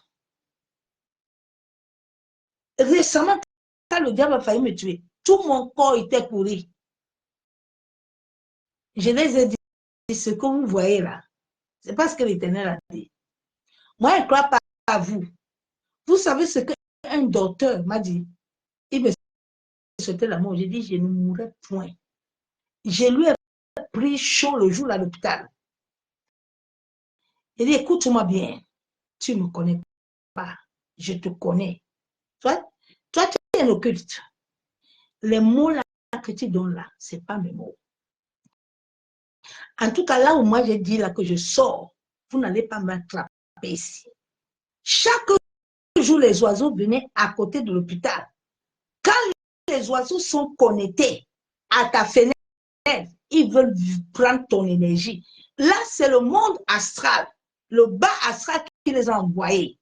Récemment, quand le diable a failli me tuer, tout mon corps était pourri. Je les ai dit, ce que vous voyez là, c'est pas ce que l'Éternel a dit. Moi, je ne crois pas à vous. Vous savez ce qu'un docteur m'a dit? Il me souhaitait la mort. J'ai dit, je ne mourrai point. Je lui ai pris chaud le jour à l'hôpital. Il dit, écoute-moi bien, tu ne me connais pas, je te connais. Toi, tu es un occulte. Les mots là que tu donnes là, ce n'est pas mes mots. En tout cas, là où moi j'ai dit là que je sors, vous n'allez pas m'attraper ici. Chaque jour, les oiseaux venaient à côté de l'hôpital. Quand les oiseaux sont connectés à ta fenêtre, ils veulent prendre ton énergie. Là, c'est le monde astral, le bas astral qui les a envoyés.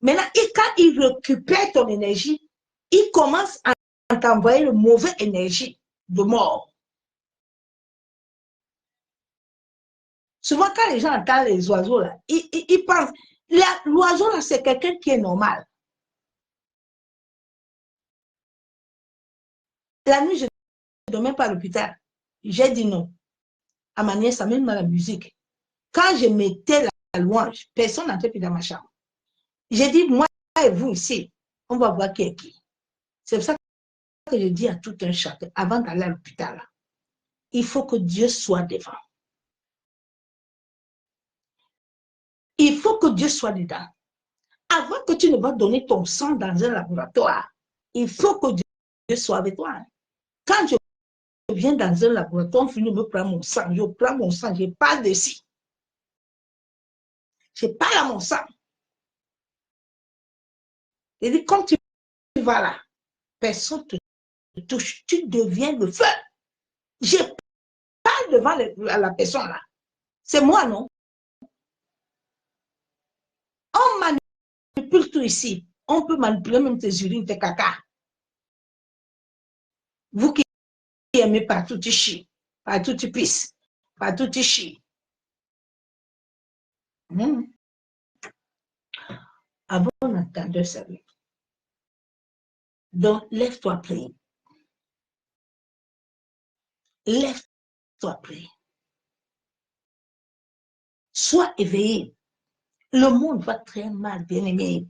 Maintenant, quand ils récupèrent ton énergie, ils commencent à t'envoyer une mauvaise énergie de mort. Souvent, quand les gens entendent les oiseaux, là, ils pensent, l'oiseau, là, c'est quelqu'un qui est normal. La nuit, je ne dormais pas à l'hôpital. J'ai dit non. À ma nièce, ça même à la musique. Quand je mettais la louange, personne n'entrait plus dans ma chambre. J'ai dit, moi et vous ici, on va voir qui est qui. C'est pour ça que je dis à tout un chacun, avant d'aller à l'hôpital, il faut que Dieu soit devant. Il faut que Dieu soit dedans. Avant que tu ne vas donner ton sang dans un laboratoire, il faut que Dieu soit avec toi. Quand je viens dans un laboratoire, on finit de me prendre mon sang, je prends mon sang, je parle dessus. Je parle à mon sang. Il dit, quand tu vas là, personne ne te touche, tu deviens le feu. Je parle devant la personne là. C'est moi, non? On manipule tout ici. On peut manipuler même tes urines, tes caca. Vous qui aimez partout, tu chies. Partout, tu pisses. Partout, tu chies. Avant, on entendait ça. Donc, lève-toi, prie. Lève-toi, prie. Sois éveillé. Le monde va très mal, bien-aimé.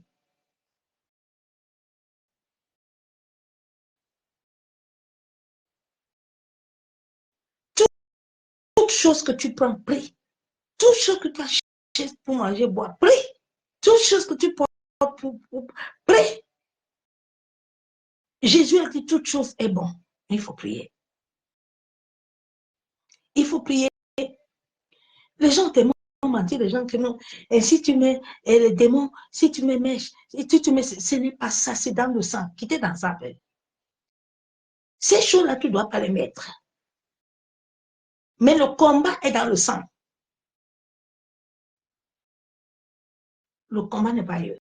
Toute chose que tu prends, prie. Toute chose que tu achètes pour manger, boire, prie. Toute chose que tu prends pour prie. Jésus a dit toute chose est bon. Il faut prier. Il faut prier. Les gens t'aiment mentir, les gens t'aiment. Et si tu mets les démons, si tu mets mèche, si tu mets, ce n'est pas ça, c'est dans le sang. Quittez dans ça. Ces choses-là, tu ne dois pas les mettre. Mais le combat est dans le sang. Le combat n'est pas ailleurs.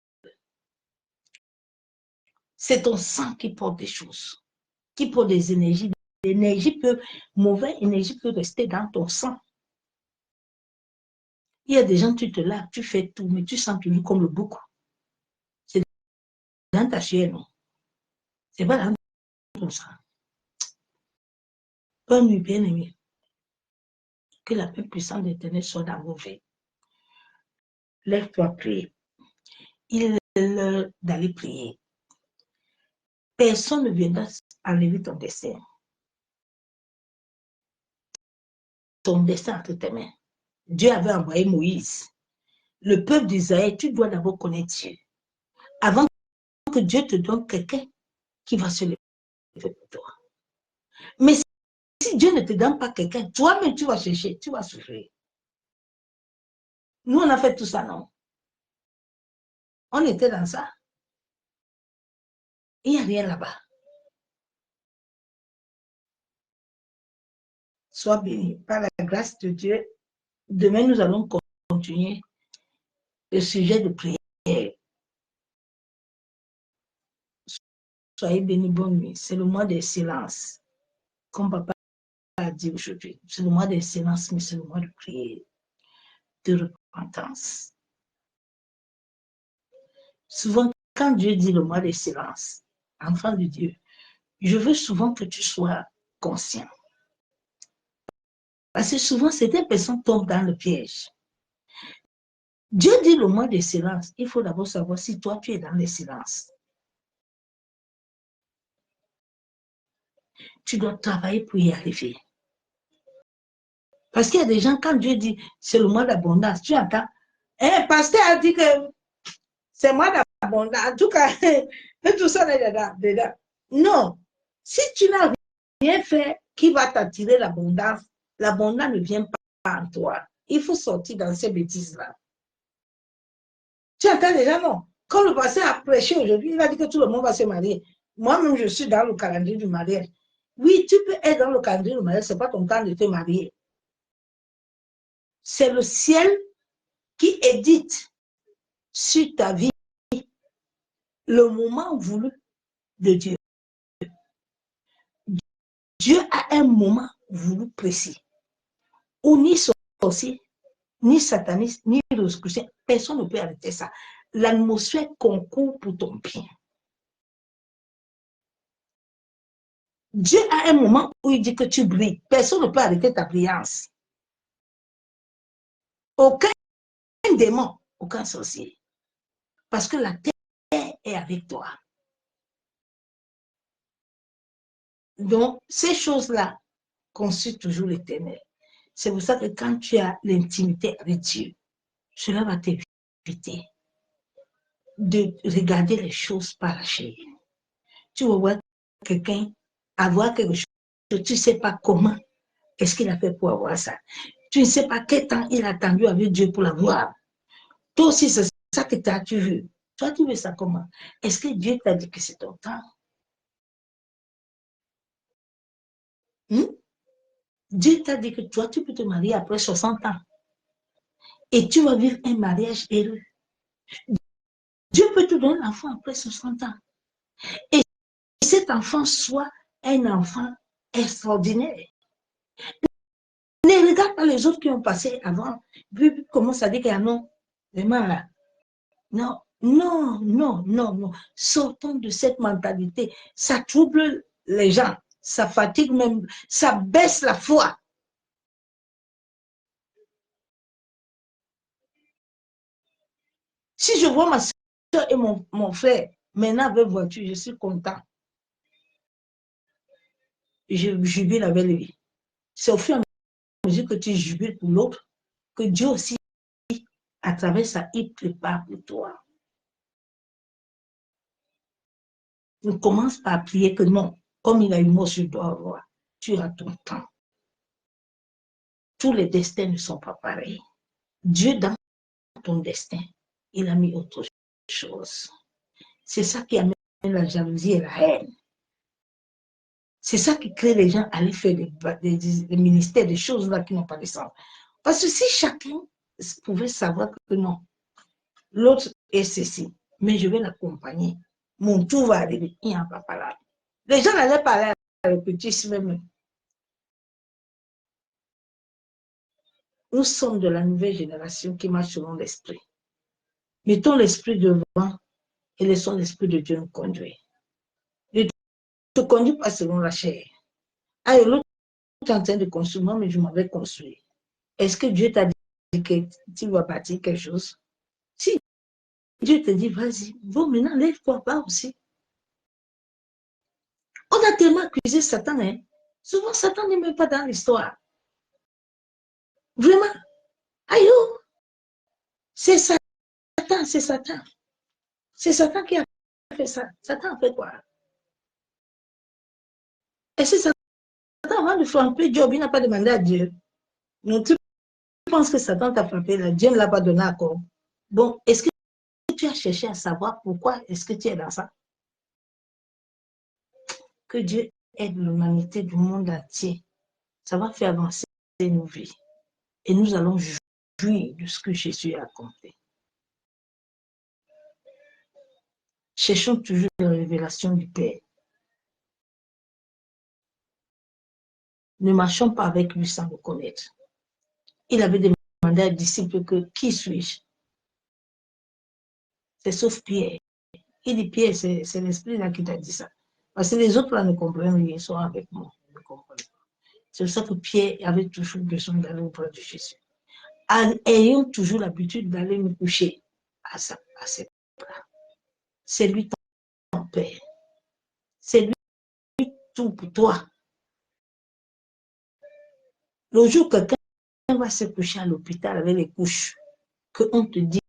C'est ton sang qui porte des choses, qui porte des énergies. L'énergie peut, mauvaise énergie peut rester dans ton sang. Il y a des gens, tu te laves, tu fais tout, mais tu sens toujours comme le bouc. C'est dans ta chair, non? C'est pas dans ton sang. Bonne nuit, bien-aimé. Que la paix puissante de l'Éternel soit dans vos vies. Lève-toi, prie. Il est l'heure d'aller prier. Personne ne viendra enlever ton destin. Ton destin entre tes mains. Dieu avait envoyé Moïse. Le peuple d'Israël, tu dois d'abord connaître Dieu. Avant que Dieu te donne quelqu'un qui va se lever pour toi. Mais si Dieu ne te donne pas quelqu'un, toi-même tu vas chercher, tu vas souffrir. Nous, on a fait tout ça, non? On était dans ça. Il n'y a rien là-bas. Sois béni par la grâce de Dieu. Demain, nous allons continuer le sujet de prière. Soyez bénis, bonne nuit. C'est le mois des silences. Comme papa a dit aujourd'hui, c'est le mois des silences, mais c'est le mois de prière, de repentance. Souvent, quand Dieu dit le mois des silences, enfant de Dieu, je veux souvent que tu sois conscient. Parce que souvent, certaines personnes tombent dans le piège. Dieu dit le mois des silences. Il faut d'abord savoir si toi, tu es dans les silences. Tu dois travailler pour y arriver. Parce qu'il y a des gens, quand Dieu dit c'est le mois d'abondance, tu entends, un pasteur a dit que c'est le mois d'abondance. En tout cas, tout ça est dedans. Non. Si tu n'as rien fait qui va t'attirer l'abondance ne vient pas en toi. Il faut sortir dans ces bêtises-là. Tu entends déjà, non? Quand le pasteur a prêché aujourd'hui, il a dit que tout le monde va se marier. Moi-même, je suis dans le calendrier du mariage. Oui, tu peux être dans le calendrier du mariage, ce n'est pas ton temps de te marier. C'est le ciel qui édite sur ta vie le moment voulu de Dieu. Dieu a un moment voulu précis où ni sorcier, ni sataniste, ni rosicrucien, personne ne peut arrêter ça. L'atmosphère concourt pour ton bien. Dieu a un moment où il dit que tu brilles. Personne ne peut arrêter ta brillance. Aucun démon, aucun sorcier. Parce que la terre est avec toi. Donc, ces choses-là constituent toujours l'éternel. C'est pour ça que quand tu as l'intimité avec Dieu, cela va t'éviter de regarder les choses par la chair. Tu vas voir quelqu'un avoir quelque chose, tu ne sais pas comment est-ce qu'il a fait pour avoir ça. Tu ne sais pas quel temps il a attendu avec Dieu pour l'avoir. Toi aussi, c'est ça que tu veux. Toi, tu veux ça comment? Est-ce que Dieu t'a dit que c'est ton temps? Dieu t'a dit que toi, tu peux te marier après 60 ans. Et tu vas vivre un mariage heureux. Dieu peut te donner l'enfant après 60 ans. Et cet enfant soit un enfant extraordinaire. Ne regarde pas les autres qui ont passé avant. Puis commence à dire qu'il y a non. Vraiment là. Non, non, non, non, non. Sortons de cette mentalité. Ça trouble les gens. Ça fatigue même. Ça baisse la foi. Si je vois ma soeur et mon frère maintenant avec voiture, je suis content. Je jubile avec lui. C'est au fur et à mesure que tu jubiles pour l'autre que Dieu aussi, à travers ça, il prépare pour toi. On commence par prier que non, comme il a eu moi, je dois avoir. Tu as ton temps. Tous les destins ne sont pas pareils. Dieu, dans ton destin, il a mis autre chose. C'est ça qui amène la jalousie et la haine. C'est ça qui crée les gens à aller faire des ministères, des choses là qui n'ont pas de sens. Parce que si chacun pouvait savoir que non, l'autre est ceci, mais je vais l'accompagner, mon tour va arriver, il n'y a pas parlé. Les gens n'allaient pas aller à le petit même. Nous sommes de la nouvelle génération qui marche selon l'esprit. Mettons l'esprit devant et laissons l'esprit de Dieu nous conduire. Ne te conduis pas selon la chair. Ah, l'autre est en train de construire, mais je m'avais construit. Est-ce que Dieu t'a dit que tu vas bâtir quelque chose? Dieu te dit, vas-y, bon, maintenant, lève-toi, va aussi. On a tellement accusé Satan, hein. Souvent, Satan n'est même pas dans l'histoire. Vraiment. Aïe, oh, c'est Satan, c'est Satan. C'est Satan qui a fait ça. Satan a fait quoi? Et c'est Satan, avant de frapper Job, il n'a pas demandé à Dieu. Donc, tu penses que Satan t'a frappé, là, Dieu ne l'a pas donné encore. Bon, est-ce que tu as cherché à savoir pourquoi est-ce que tu es dans ça? Que Dieu aide l'humanité du monde entier. Ça va faire avancer nos vies. Et nous allons jouir de ce que Jésus a accompli. Cherchons toujours la révélation du Père. Ne marchons pas avec lui sans le connaître. Il avait demandé à disciples que qui suis-je? C'est sauf Pierre. Il dit Pierre, c'est l'esprit là qui t'a dit ça. Parce que les autres là ne comprennent rien, ils sont avec moi. C'est pour ça que Pierre avait toujours besoin d'aller auprès de Jésus. Ayons toujours l'habitude d'aller nous coucher à ses bras. C'est lui ton Père. C'est lui tout pour toi. Le jour que quelqu'un va se coucher à l'hôpital avec les couches, qu'on te dit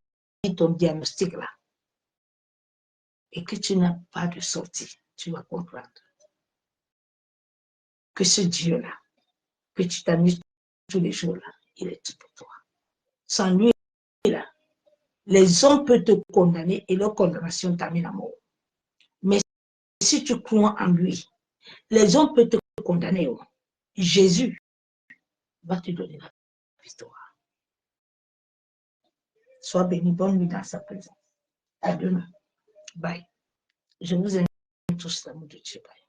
ton diagnostic là, et que tu n'as pas de sortie, tu vas comprendre que ce Dieu-là, que tu t'amuses tous les jours là, il est tout pour toi. Sans lui, là, les hommes peuvent te condamner et leur condamnation t'amène à mort. Mais si tu crois en lui, les hommes peuvent te condamner. Jésus va te donner la victoire. Sois béni, bonne nuit dans sa présence. À demain. Bye. Je vous invite tous l'amour de Dieu. Bye.